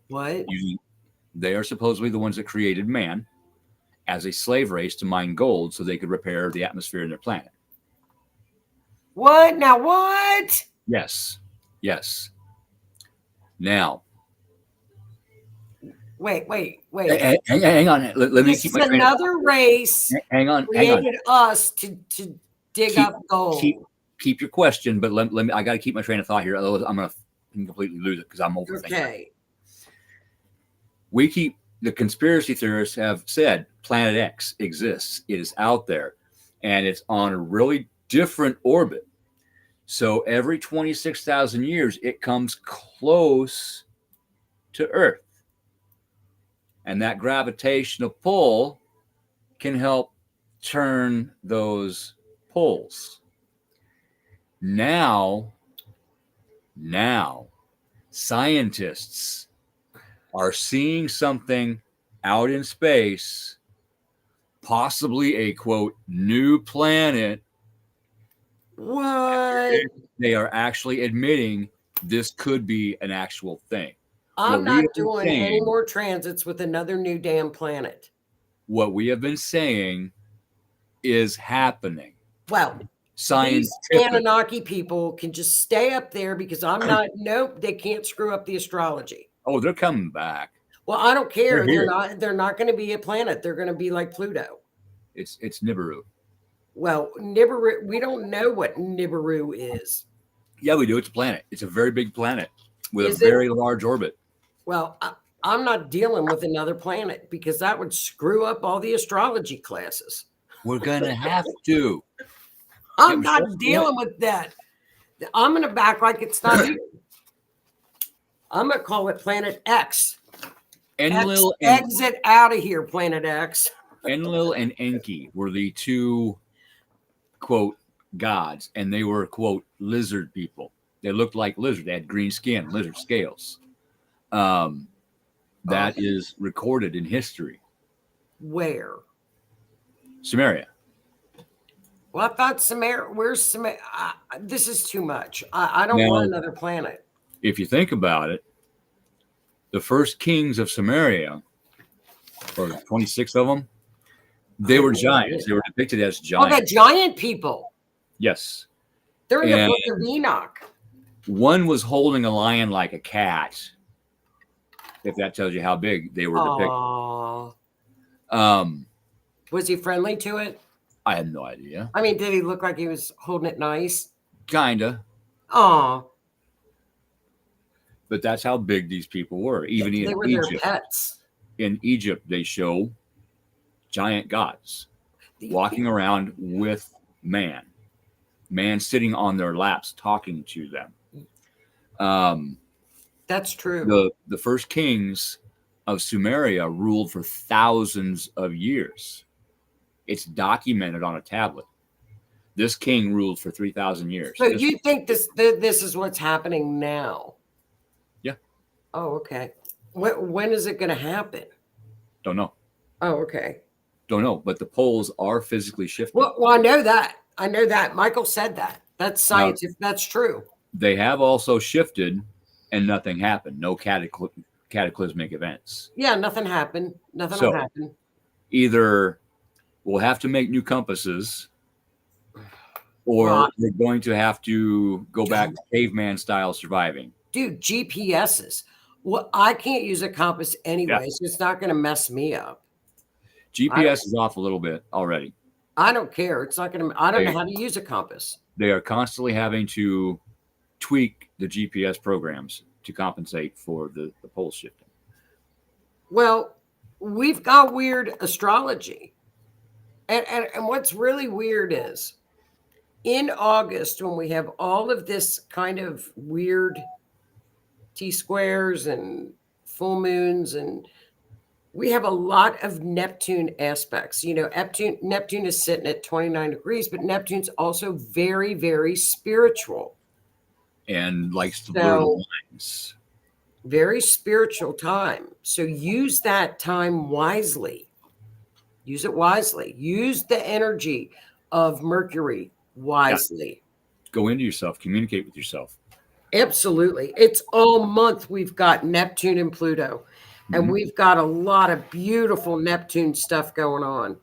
What? They are supposedly the ones that created man as a slave race to mine gold so they could repair the atmosphere in their planet. What? Now what? Yes. Yes. Now. Wait. Hang on. Let me keep my train. Another race. Hang on. Created us to dig up gold. Keep your question, but let me. I got to keep my train of thought here. Otherwise, I'm gonna completely lose it because I'm overthinking. Okay. The conspiracy theorists have said Planet X exists. It is out there, and it's on a really different orbit. So every 26,000 years, it comes close to Earth. And that gravitational pull can help turn those poles. Now, scientists are seeing something out in space, possibly a, quote, new planet. What? They are actually admitting this could be an actual thing. I'm not doing any more transits with another new damn planet. What we have been saying is happening. Well, these Anunnaki people can just stay up there because I'm not. Nope, they can't screw up the astrology. Oh, they're coming back. Well, I don't care. They're not going to be a planet. They're going to be like Pluto. It's Nibiru. Well, Nibiru. We don't know what Nibiru is. Yeah, we do. It's a planet. It's a very big planet with a very large orbit. Well, I'm not dealing with another planet because that would screw up all the astrology classes. We're going to have to. I'm not dealing with that. I'm going to back like it's not here. I'm going to call it Planet X. Exit out of here, Planet X. Enlil and Enki were the two, quote, gods, and they were, quote, lizard people. They looked like lizards. They had green skin, lizard scales. That is recorded in history. Where? Sumeria. Well, I thought Sumeria. Where's Sumeria? This is too much. I don't want another planet. If you think about it, the first kings of Sumeria, or 26 of them, they were giants. They were depicted as giants. Oh, the giant people. Yes. They're in the Book of Enoch. One was holding a lion like a cat. If that tells you how big they were depicted. Was he friendly to it? I have no idea. I mean, did he look like he was holding it nice? Kinda. Oh. But that's how big these people were. Even They in were Egypt. their pets. In Egypt, they show giant gods walking around with man sitting on their laps talking to them. That's true. The first kings of Sumeria ruled for thousands of years. It's documented on a tablet. This king ruled for 3,000 years. So you think this is what's happening now? Yeah. Oh, okay. When is it going to happen? Don't know. Oh, okay. Don't know, but the poles are physically shifting. Well, I know that. I know that. Michael said that. That's scientific. That's true. They have also shifted, and nothing happened. No cataclysmic events. Yeah, nothing happened. Nothing will happen. Either we'll have to make new compasses, or they're going to have to go back to caveman style surviving. Dude, GPSs. Well, I can't use a compass anyway, so it's not going to mess me up. GPS is off a little bit already. I don't care. It's not going to. I don't know how to use a compass. They are constantly having to tweak the GPS programs to compensate for the pole shifting. Well, we've got weird astrology. And what's really weird is in August, when we have all of this kind of weird T-squares and full moons, and we have a lot of Neptune aspects. You know, Neptune is sitting at 29 degrees, but Neptune's also very, very spiritual. And likes to blur the lines. Very spiritual time. So use that time wisely. Use it wisely. Use the energy of Mercury wisely. Yeah. Go into yourself. Communicate with yourself. Absolutely. It's all month we've got Neptune and Pluto. And we've got a lot of beautiful Neptune stuff going on.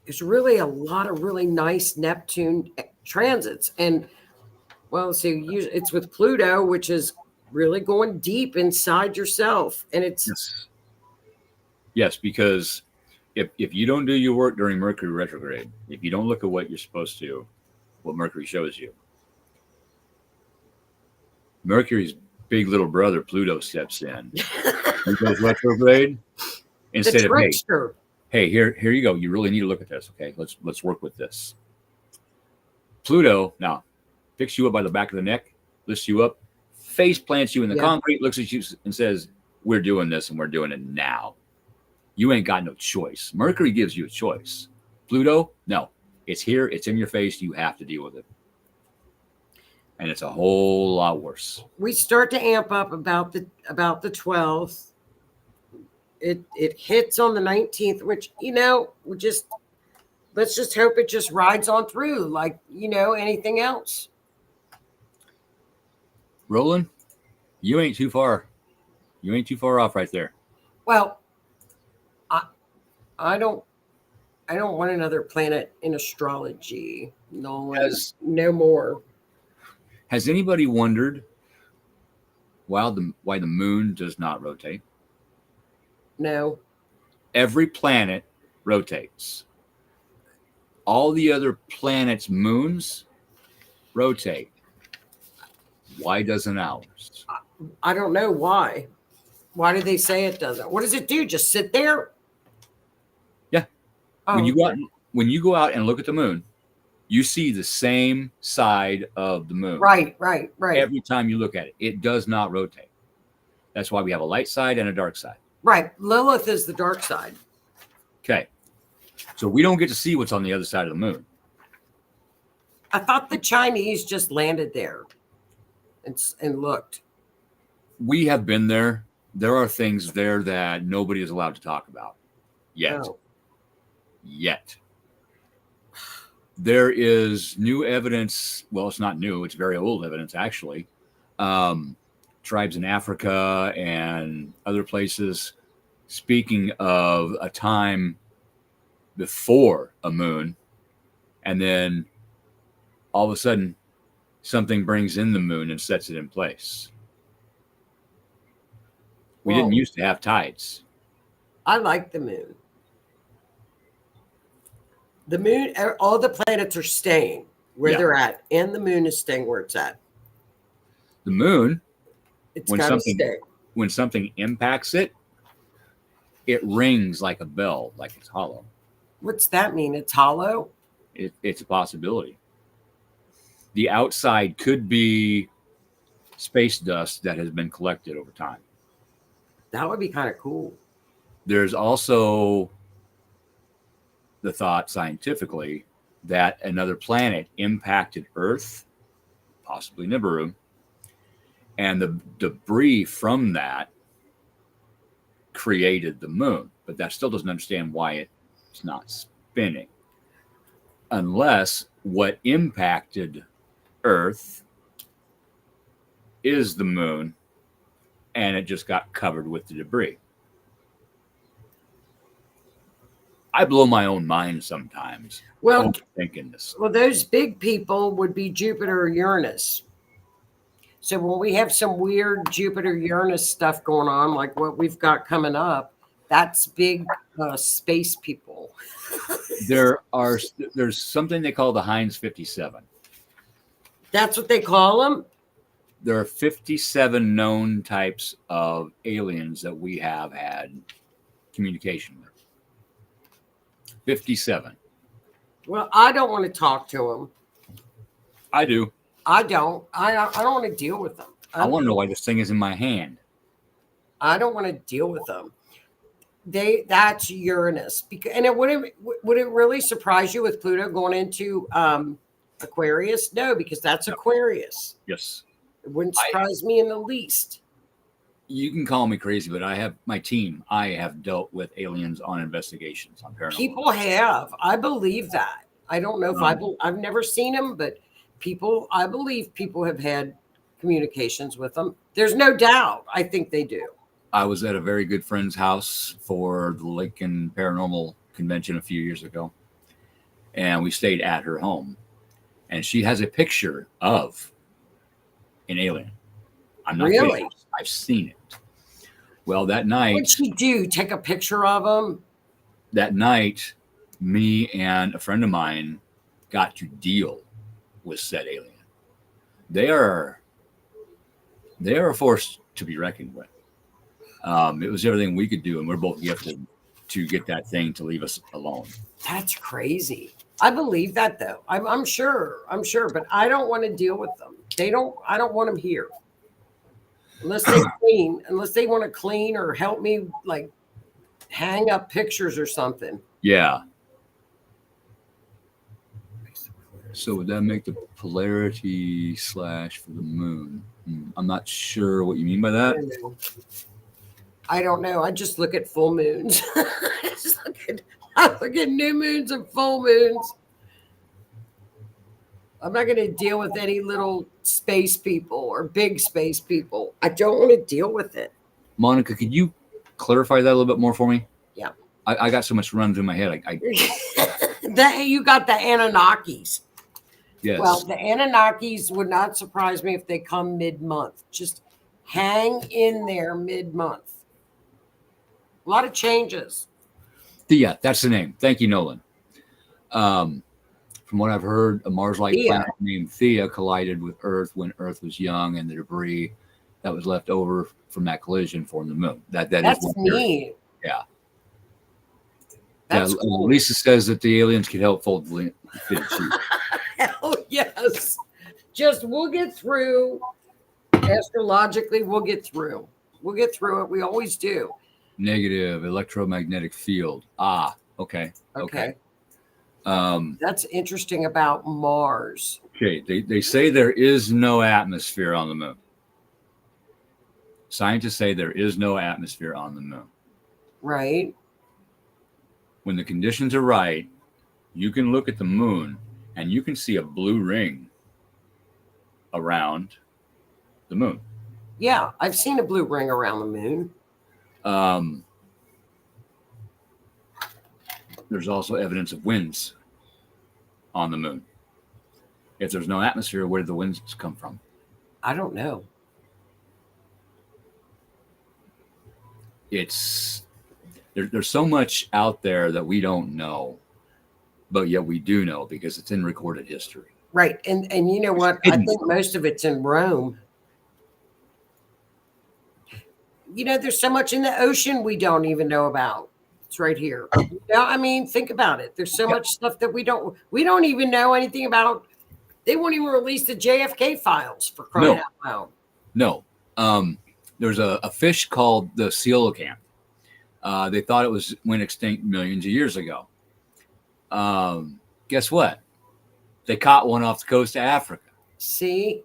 There's really a lot of really nice Neptune transits. And, well, let's see, it's with Pluto, which is really going deep inside yourself. And it's... Yes, because if you don't do your work during Mercury retrograde, if you don't look at what you're supposed to, what Mercury shows you, Mercury's big little brother Pluto steps in. He goes retrograde instead of hey, here you go. You really need to look at this. Okay, let's work with this. Pluto now picks you up by the back of the neck, lifts you up, face plants you in the concrete, looks at you and says, "We're doing this, and we're doing it now. You ain't got no choice." Mercury gives you a choice. Pluto, no, it's here. It's in your face. You have to deal with it. And it's a whole lot worse. We start to amp up about the 12th. It hits on the 19th, which, you know, let's just hope it just rides on through like, you know, anything else. Roland, you ain't too far. You ain't too far off right there. Well, I don't want another planet in astrology. No more. Has anybody wondered why the moon does not rotate? No. Every planet rotates. All the other planets' moons rotate. Why doesn't ours? I don't know why. Why do they say it doesn't? What does it do? Just sit there? Yeah. Oh, when you go out and look at the moon, you see the same side of the moon. Right. Every time you look at it, it does not rotate. That's why we have a light side and a dark side. Right. Lilith is the dark side. Okay. So we don't get to see what's on the other side of the moon. I thought the Chinese just landed there and looked. We have been there. There are things there that nobody is allowed to talk about yet. Oh. Yet. There is new evidence. Well, it's not new. It's very old evidence, actually. Tribes in Africa and other places speaking of a time before a moon, and then all of a sudden something brings in the moon and sets it in place. We didn't used to have tides. I like the moon. The moon, all the planets are staying where they're at, and the moon is staying where it's at. The moon, It's got to stay. When something impacts it, it rings like a bell, like it's hollow. What's that mean? It's hollow? It's a possibility. The outside could be space dust that has been collected over time. That would be kind of cool. There's also the thought scientifically that another planet impacted Earth, possibly Nibiru, and the debris from that created the moon. But that still doesn't understand why it's not spinning. Unless what impacted Earth is the moon and it just got covered with the debris. I blow my own mind sometimes. Well, thinking this. Well, those big people would be Jupiter or Uranus. So when we have some weird Jupiter Uranus stuff going on, like what we've got coming up, that's big space people. There's something they call the Heinz 57. That's what they call them? There are 57 known types of aliens that we have had communication with. 57. Well, I don't want to talk to them. I do. I don't. I don't want to deal with them. I want to know why this thing is in my hand. I don't want to deal with them. That's Uranus. Because, and would it really surprise you with Pluto going into Aquarius? No, because that's Aquarius. Yes. It wouldn't surprise me in the least. You can call me crazy, but I have dealt with aliens on investigations on paranormal. People have. I believe that. I don't know if I've never seen them, but I believe people have had communications with them. There's no doubt. I think they do. I was at a very good friend's house for the Lincoln Paranormal Convention a few years ago, and we stayed at her home, and she has a picture of an alien. I'm not really kidding. I've seen it. Well, that night, what'd she do? Take a picture of them? That night, me and a friend of mine got to deal with said alien. They are a force to be reckoned with. It was everything we could do, and we're both gifted to get that thing to leave us alone. That's crazy. I believe that, though. I'm sure, but I don't want to deal with them. I don't want them here. Unless they want to clean or help me, like, hang up pictures or something. Yeah. So would that make the polarity / for the moon? I'm not sure what you mean by that. I don't know. I just look at full moons. I look at new moons and full moons. I'm not going to deal with any little space people or big space people. I don't want to deal with it. Monica, could you clarify that a little bit more for me? Yeah. I got so much running through my head. You got the Anunnakis. Yes. Well, the Anunnakis would not surprise me if they come mid-month. Just hang in there mid-month. A lot of changes. Thea, that's the name. Thank you, Nolan. From what I've heard, a Mars-like planet named Thea collided with Earth when Earth was young, and the debris that was left over from that collision formed the moon. That's is neat. Yeah. That's cool. Lisa says that the aliens could help fold the fitted sheet. Hell yes. Just we'll get through. Astrologically, we'll get through. We'll get through it. We always do. Negative electromagnetic field. Okay. That's interesting about Mars. Okay, they say there is no atmosphere on the moon. Scientists say there is no atmosphere on the moon. Right. When the conditions are right, you can look at the moon and you can see a blue ring around the moon. Yeah, I've seen a blue ring around the moon. There's also evidence of winds on the moon. If there's no atmosphere, where do the winds come from? I don't know. There's so much out there that we don't know, but yet we do know because it's in recorded history. Right. And you know what? I think most of it's in Rome. there's so much in the ocean we don't even know about. It's right here. I mean, think about it. There's so much stuff that we don't even know anything about. They won't even release the JFK files for crying out loud. No. There's a fish called the coelacanth. They thought it went extinct millions of years ago. Guess what? They caught one off the coast of Africa. See?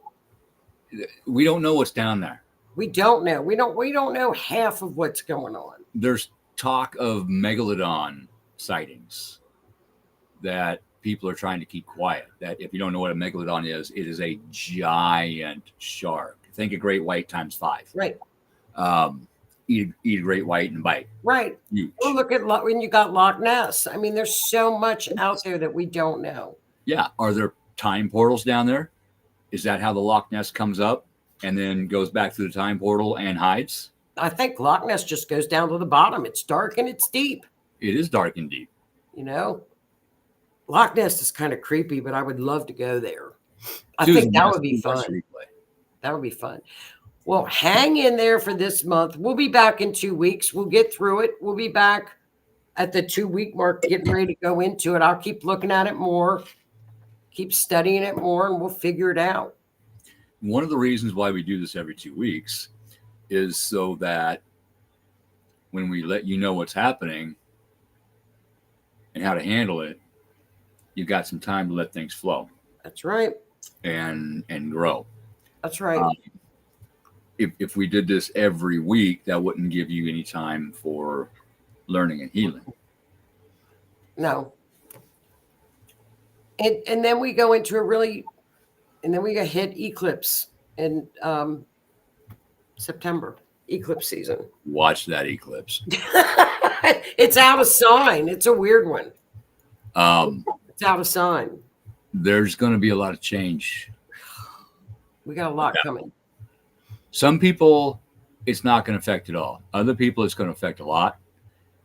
We don't know what's down there. We don't know. We don't know half of what's going on. There's talk of megalodon sightings that people are trying to keep quiet. That if you don't know what a megalodon is, it is a giant shark. Think a great white times 5. Right. Eat a great white and bite. Right. Huge. Well, look at when you got Loch Ness. I mean, there's so much out there that we don't know. Yeah. Are there time portals down there? Is that how the Loch Ness comes up and then goes back through the time portal and hides? I think Loch Ness just goes down to the bottom. It's dark and it's deep. It is dark and deep. Loch Ness is kind of creepy, but I would love to go there. I think that would be fun. That would be fun. Well, hang in there for this month. We'll be back in 2 weeks. We'll get through it. We'll be back at the 2-week mark, getting ready to go into it. I'll keep looking at it more, keep studying it more, and we'll figure it out. One of the reasons why we do this every 2 weeks is so that when we let you know what's happening and how to handle it, you've got some time to let things flow. That's right. And grow. That's right. If we did this every week, that wouldn't give you any time for learning and healing. No. And then we go into and then we get hit eclipse in September, eclipse season. Watch that eclipse. It's out of sign. It's a weird one. It's out of sign. There's going to be a lot of change. We got a lot coming. Some people, it's not going to affect at all. Other people, it's going to affect a lot.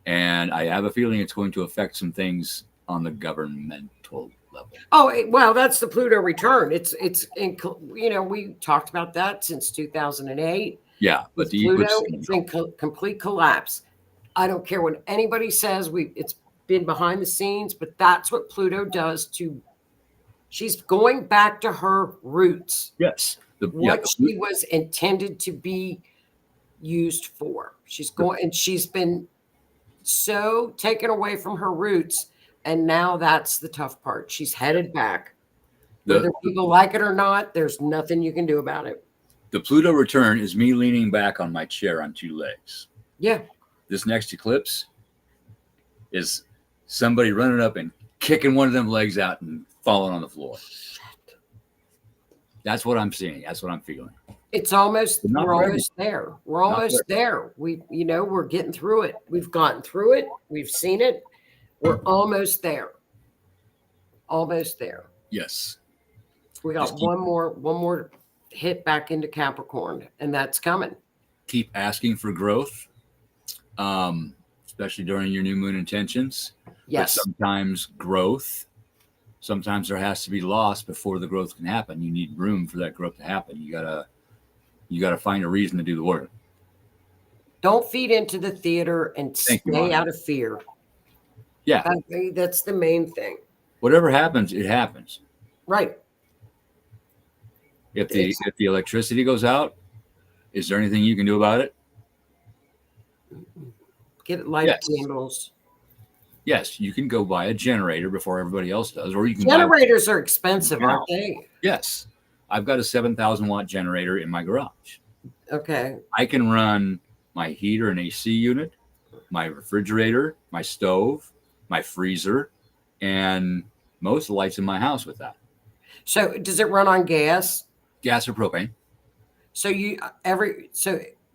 And I have a feeling it's going to affect some things on the governmental level. Oh, well, that's the Pluto return. It's we talked about that since 2008. Yeah, but the Pluto, it's in complete collapse. I don't care what anybody says. It's been behind the scenes, but that's what Pluto does to. She's going back to her roots. Yes. She was intended to be used for. She's been so taken away from her roots, and now that's the tough part. She's headed back. Whether people like it or not, there's nothing you can do about it. The Pluto return is me leaning back on my chair on 2 legs. Yeah. This next eclipse is somebody running up and kicking one of them legs out and falling on the floor. That's what I'm seeing. That's what I'm feeling. It's almost, we're almost there. We're almost there. We're getting through it. We've gotten through it. We've seen it. We're almost there. Almost there. Yes. We got one more hit back into Capricorn, and that's coming. Keep asking for growth, especially during your new moon intentions. Yes. But sometimes there has to be loss before the growth can happen. You need room for that growth to happen. You gotta find a reason to do the work. Don't feed into the theater and stay out of fear. Yeah. That's the main thing. Whatever happens, it happens. Right. If the electricity goes out, is there anything you can do about it? Get light candles. Yes, you can go buy a generator before everybody else does, or you can. Generators are expensive, aren't they? Yes, I've got a 7,000 watt generator in my garage. Okay. I can run my heater and AC unit, my refrigerator, my stove, my freezer, and most of the lights in my house with that. So does it run on gas? Gas or propane. So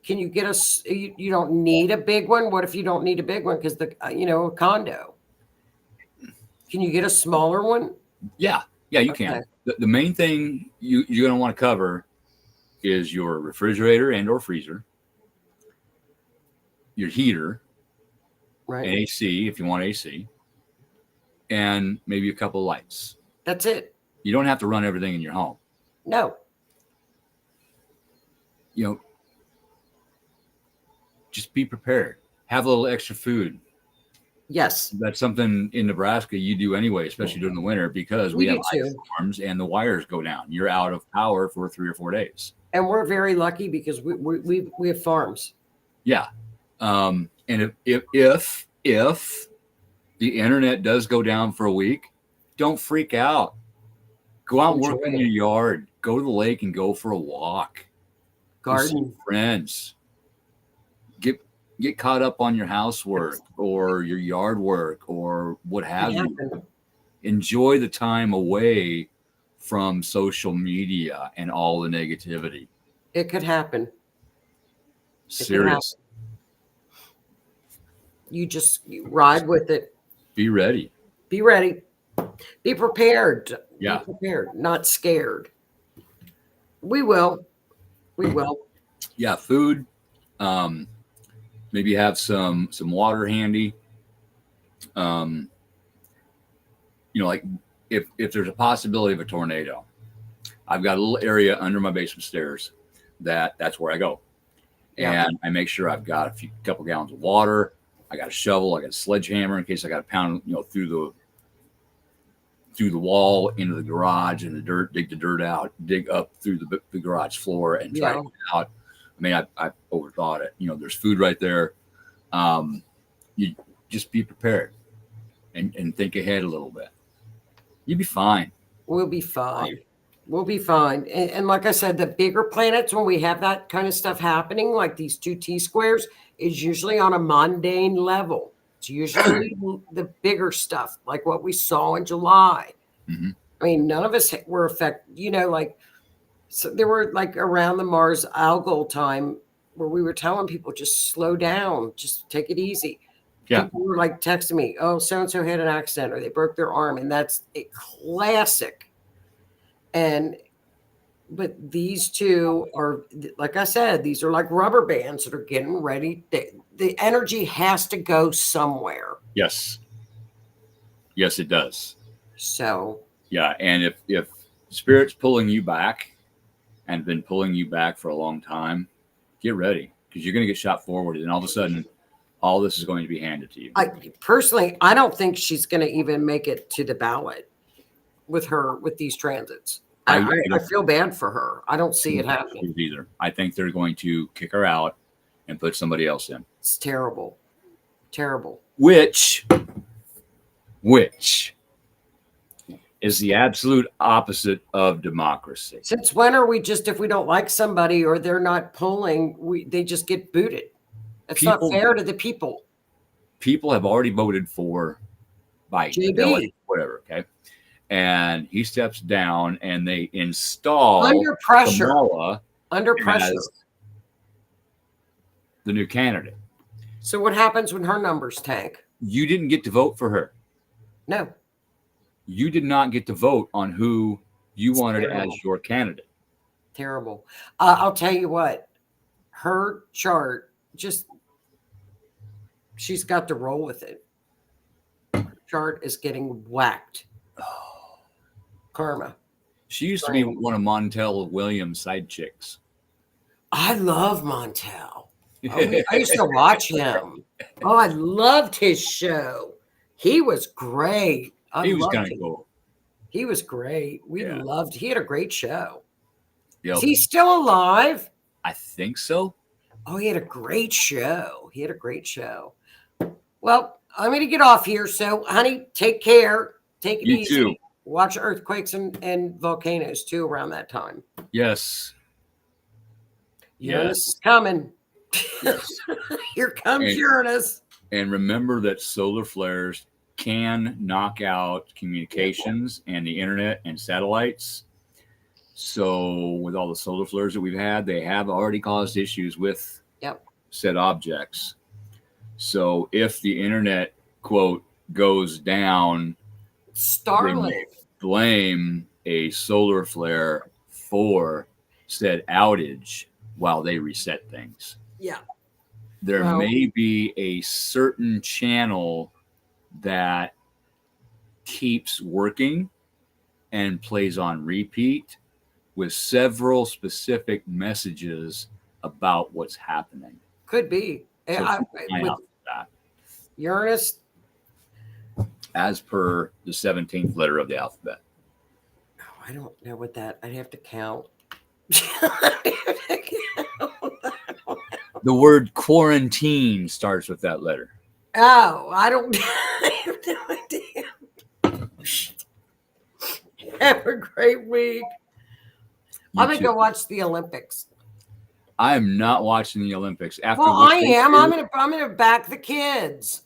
can you get us? You don't need a big one. What if you don't need a big one because a condo? Can you get a smaller one? Yeah, you can. The main thing you're going to want to cover is your refrigerator and or freezer, your heater, right, and AC if you want AC, and maybe a couple of lights. That's it. You don't have to run everything in your home. No. just be prepared. Have a little extra food. Yes. That's something in Nebraska you do anyway, especially during the winter, because we have ice storms and the wires go down. You're out of power for 3 or 4 days. And we're very lucky because we have farms. Yeah. And if the internet does go down for a week, don't freak out. Go out and work in your yard. Go to the lake and go for a walk. Garden. Friends. Get caught up on your housework or your yard work or what have you. Enjoy the time away from social media and all the negativity. It could happen. Serious. You ride with it. Be ready. Be ready. Be prepared. Yeah. Be prepared, not scared. We will. Yeah, food. Maybe have some water handy. Like if there's a possibility of a tornado, I've got a little area under my basement stairs that's where I go. Yeah. And I make sure I've got a couple gallons of water. I got a shovel. I got a sledgehammer in case I got to pound, through the wall into the garage and the dirt, dig the dirt out, dig up through the garage floor and try to get out. I mean, I overthought it. There's food right there. You just be prepared and think ahead a little bit. You'll be fine. We'll be fine. We'll be fine. And like I said, the bigger planets, when we have that kind of stuff happening, like these 2 T-squares, is usually on a mundane level. It's usually the bigger stuff, like what we saw in July. Mm-hmm. I mean, none of us were affected, so there were like around the Mars algal time where we were telling people just slow down, just take it easy. Yeah. People were like texting me, oh, so-and-so had an accident or they broke their arm. And that's a classic. But these two are, like I said, these are like rubber bands that are getting ready. The energy has to go somewhere. Yes. Yes, it does. So. Yeah. And if Spirit's pulling you back and been pulling you back for a long time, get ready because you're going to get shot forward. And all of a sudden, all this is going to be handed to you. I don't think she's going to even make it to the ballot with these transits. I feel bad for her. I don't see it happening either. I think they're going to kick her out and put somebody else in. It's terrible. Terrible. Which is the absolute opposite of democracy. Since when are we just, if we don't like somebody or they're not polling, they just get booted? It's not fair to the people. People have already voted for Biden, JB. Whatever, okay? And he steps down and they install under pressure. Kamala under pressure. As the new candidate. So what happens when her numbers tank? You didn't get to vote for her. No. You did not get to vote on who you wanted as your candidate. Terrible. I'll tell you what, her chart, she's got to roll with it. Her chart is getting whacked. Karma. She used to be one of Montel Williams' side chicks. I love Montel. I used to watch him. Oh, I loved his show. He was great. He was kind of cool. He was great. He had a great show. Yep. Is he still alive? I think so. Oh, he had a great show. Well, I'm going to get off here. So, honey, take care. Take it easy. You too. Watch earthquakes and volcanoes, too, around that time. Yes. Uranus is coming. Yes. Here comes Uranus. And remember that solar flares can knock out communications and the internet and satellites. So with all the solar flares that we've had, they have already caused issues with said objects. So if the internet, quote, goes down, Starlink, blame a solar flare for said outage while they reset things. Yeah. There may be a certain channel that keeps working and plays on repeat with several specific messages about what's happening. Could be. So with that. Uranus, as per the 17th letter of the alphabet. Oh, I don't know what that. I'd have to count. The word quarantine starts with that letter. Oh, I don't. I have no idea. Have a great week. I'm gonna go watch the Olympics. I am not watching the Olympics. Well, I am. I'm gonna back the kids.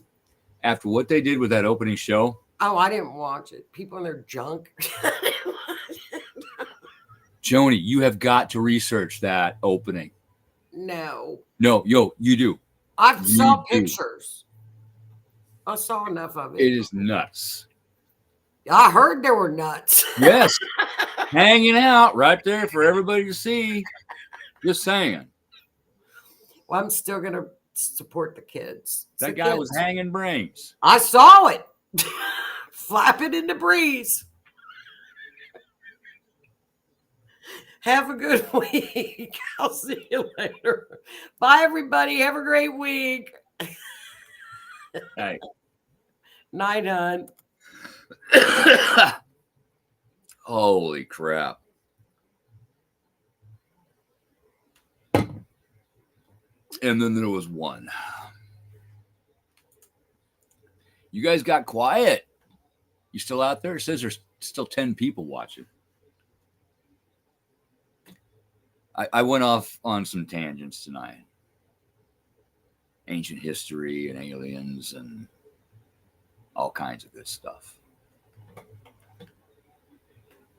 After what they did with that opening show. Oh, I didn't watch it. People in their junk. Joni, you have got to research that opening. No, you do. I saw pictures. I saw enough of it. It is nuts. I heard there were nuts. Yes. Hanging out right there for everybody to see. Just saying. Well, I'm still going to support the kids. That guy was hanging brains. I saw it. Flapping in the breeze. Have a good week. I'll see you later. Bye, everybody. Have a great week. Hey. Night, hon. Holy crap. And then there was one. You guys got quiet. You still out there? It says there's still 10 people watching. I went off on some tangents tonight. Ancient history and aliens and all kinds of good stuff.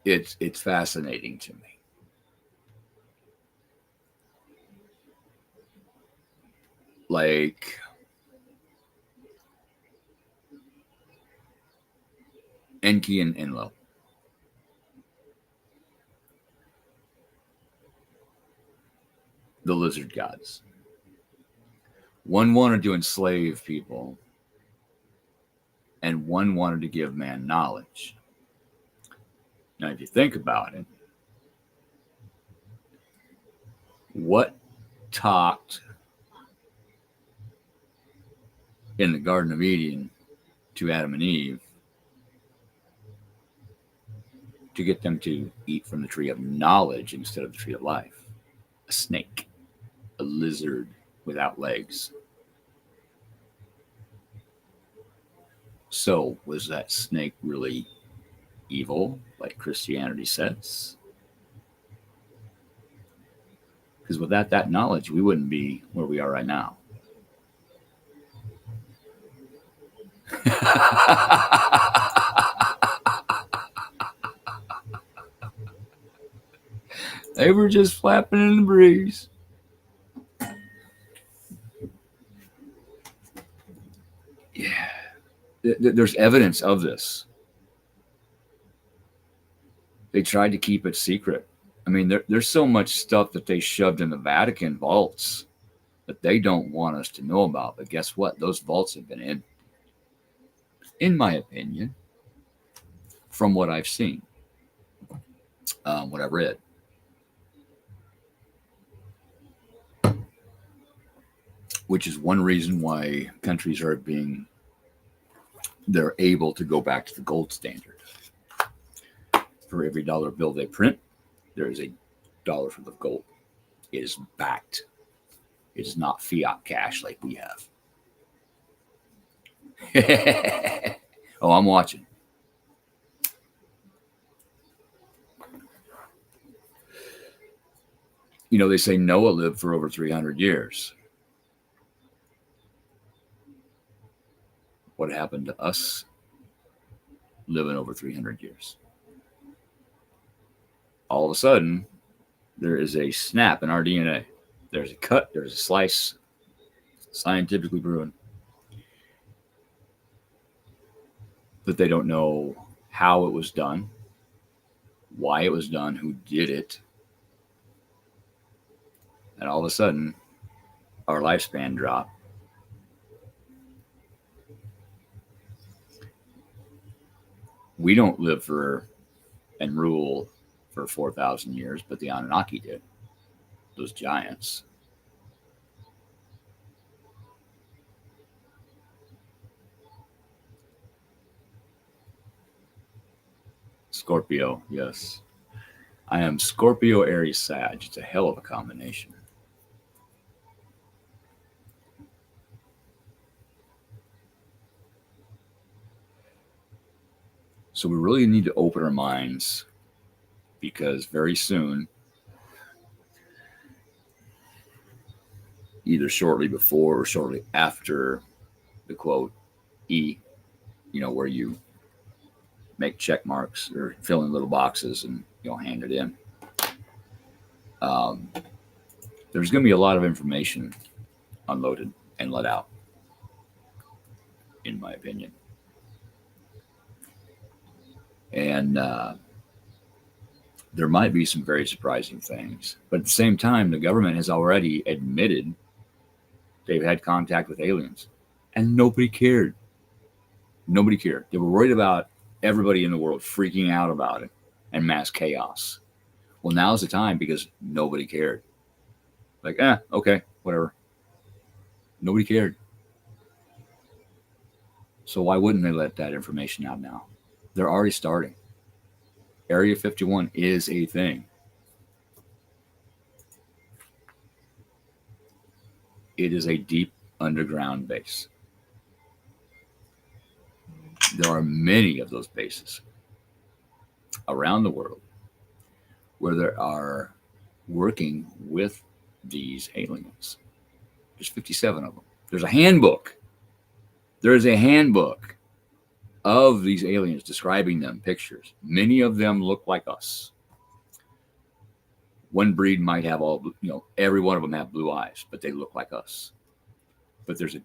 It's fascinating to me. Like Enki and Enlil. The lizard gods. One wanted to enslave people, and one wanted to give man knowledge. Now, if you think about it, what talked in the Garden of Eden to Adam and Eve to get them to eat from the tree of knowledge instead of the tree of life? A snake, a lizard without legs. So was that snake really evil, like Christianity says? Because without that knowledge, we wouldn't be where we are right now. They were just flapping in the breeze. Yeah. There's evidence of this. They tried to keep it secret. I mean, there's so much stuff that they shoved in the Vatican vaults that they don't want us to know about. But guess what? Those vaults have been in my opinion, from what I've seen, what I've read. Which is one reason why countries are they're able to go back to the gold standard. For every dollar bill they print, there is $1 worth of gold. It is backed. It is not fiat cash like we have. Oh, I'm watching. You know, they say Noah lived for over 300 years. What happened to us living over 300 years? All of a sudden, there is a snap in our DNA. There's a cut, there's a slice, scientifically proven, that they don't know how it was done, why it was done, who did it. And all of a sudden, our lifespan dropped. We don't live for and rule for 4,000 years, but the Anunnaki did. Those giants. Scorpio, yes. I am Scorpio, Aries, Sag. It's a hell of a combination. So we really need to open our minds, because very soon, either shortly before or shortly after the quote E, where you make check marks or fill in little boxes and hand it in. There's going to be a lot of information unloaded and let out, in my opinion. And there might be some very surprising things. But at the same time, the government has already admitted they've had contact with aliens. And nobody cared. Nobody cared. They were worried about everybody in the world freaking out about it and mass chaos. Well, now's the time, because nobody cared. Like, okay, whatever. Nobody cared. So why wouldn't they let that information out now? They're already starting. Area 51 is a thing. It is a deep underground base. There are many of those bases around the world where they are working with these aliens. There's 57 of them. There's a handbook. There is a handbook of these aliens describing them, pictures. Many of them look like us. One breed might have every one of them have blue eyes, but they look like us. But there's a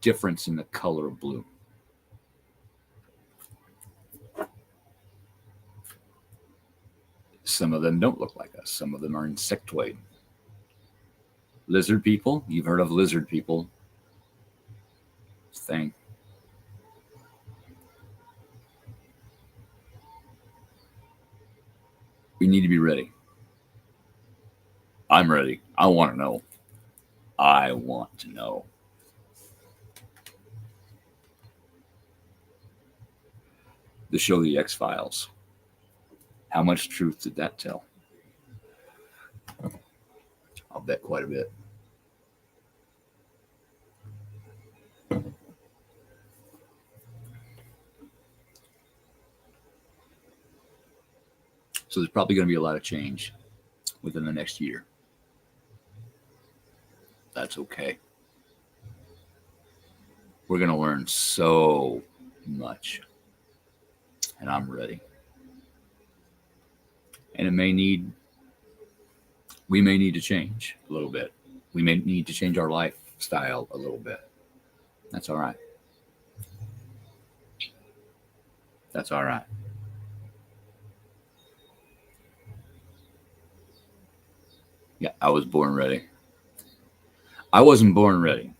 difference in the color of blue. Some of them don't look like us. Some of them are insectoid. Lizard people, you've heard of lizard people. Thing. We need to be ready. I'm ready. I want to know. I want to know. The show The X-Files. How much truth did that tell? I'll bet quite a bit. So there's probably going to be a lot of change within the next year. That's okay. We're going to learn so much. And I'm ready. And we may need to change a little bit. We may need to change our lifestyle a little bit. That's all right. That's all right. Yeah, I was born ready. I wasn't born ready.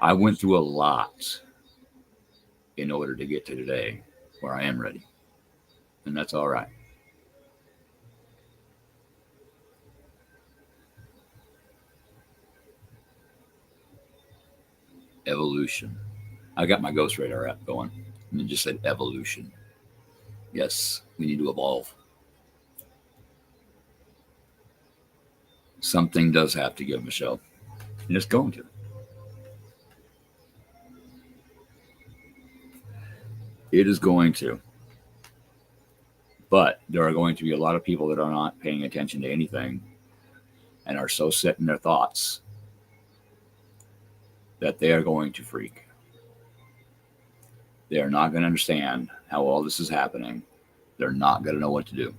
I went through a lot in order to get to today where I am ready. And that's all right. Evolution. I got my Ghost Radar app going, and it just said evolution. Yes, we need to evolve. Something does have to give, Michelle, and it's going to. It is going to. But there are going to be a lot of people that are not paying attention to anything and are so set in their thoughts that they are going to freak. They are not going to understand how all this is happening. They're not going to know what to do.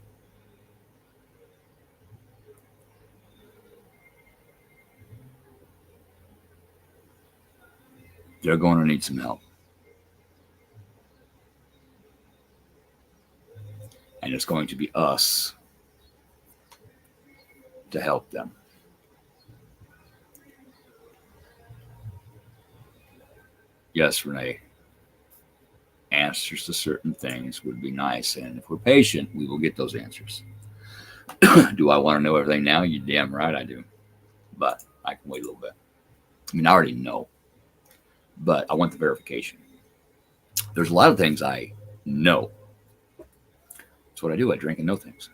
They're going to need some help. And it's going to be us to help them. Yes, Renee. Answers to certain things would be nice. And if we're patient, we will get those answers. Do I want to know everything now? You're damn right I do. But I can wait a little bit. I mean, I already know. But I want the verification. There's a lot of things I know. That's what I do. I drink and know things.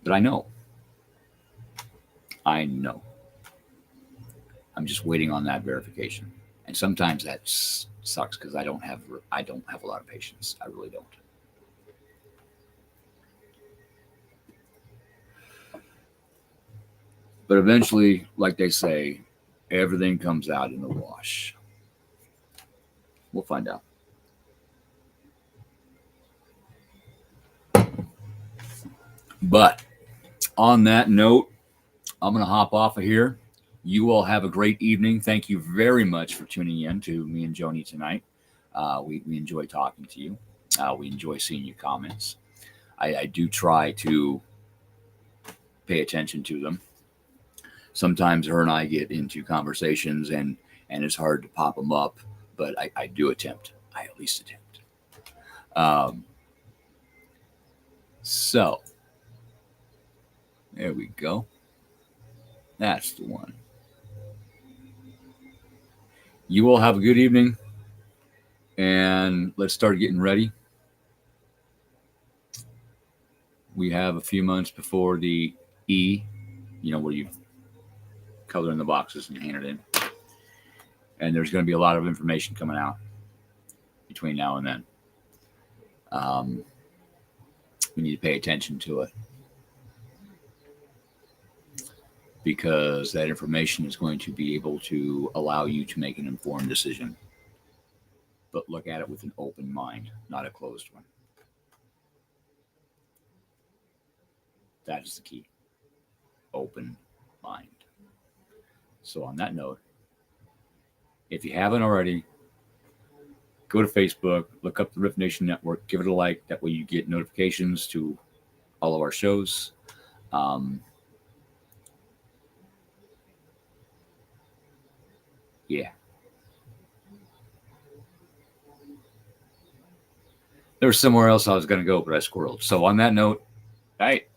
But I know. I know. I'm just waiting on that verification. And sometimes that sucks because I don't have a lot of patience. I really don't. But eventually, like they say, everything comes out in the wash. We'll find out. But on that note, I'm going to hop off of here. You all have a great evening. Thank you very much for tuning in to me and Joni tonight. We enjoy talking to you. We enjoy seeing your comments. I do try to pay attention to them. Sometimes her and I get into conversations and it's hard to pop them up, but I do attempt. I at least attempt. So there we go. That's the one. You all have a good evening, and let's start getting ready. We have a few months before the E, where you color in the boxes and hand it in. And there's going to be a lot of information coming out between now and then. We need to pay attention to it because that information is going to be able to allow you to make an informed decision. But look at it with an open mind, not a closed one. That is the key. Open mind. So on that note, if you haven't already, go to Facebook, look up the R.I.F.T Nation Network, give it a like. That way you get notifications to all of our shows. Yeah. There was somewhere else I was going to go, but I squirreled. So on that note, night.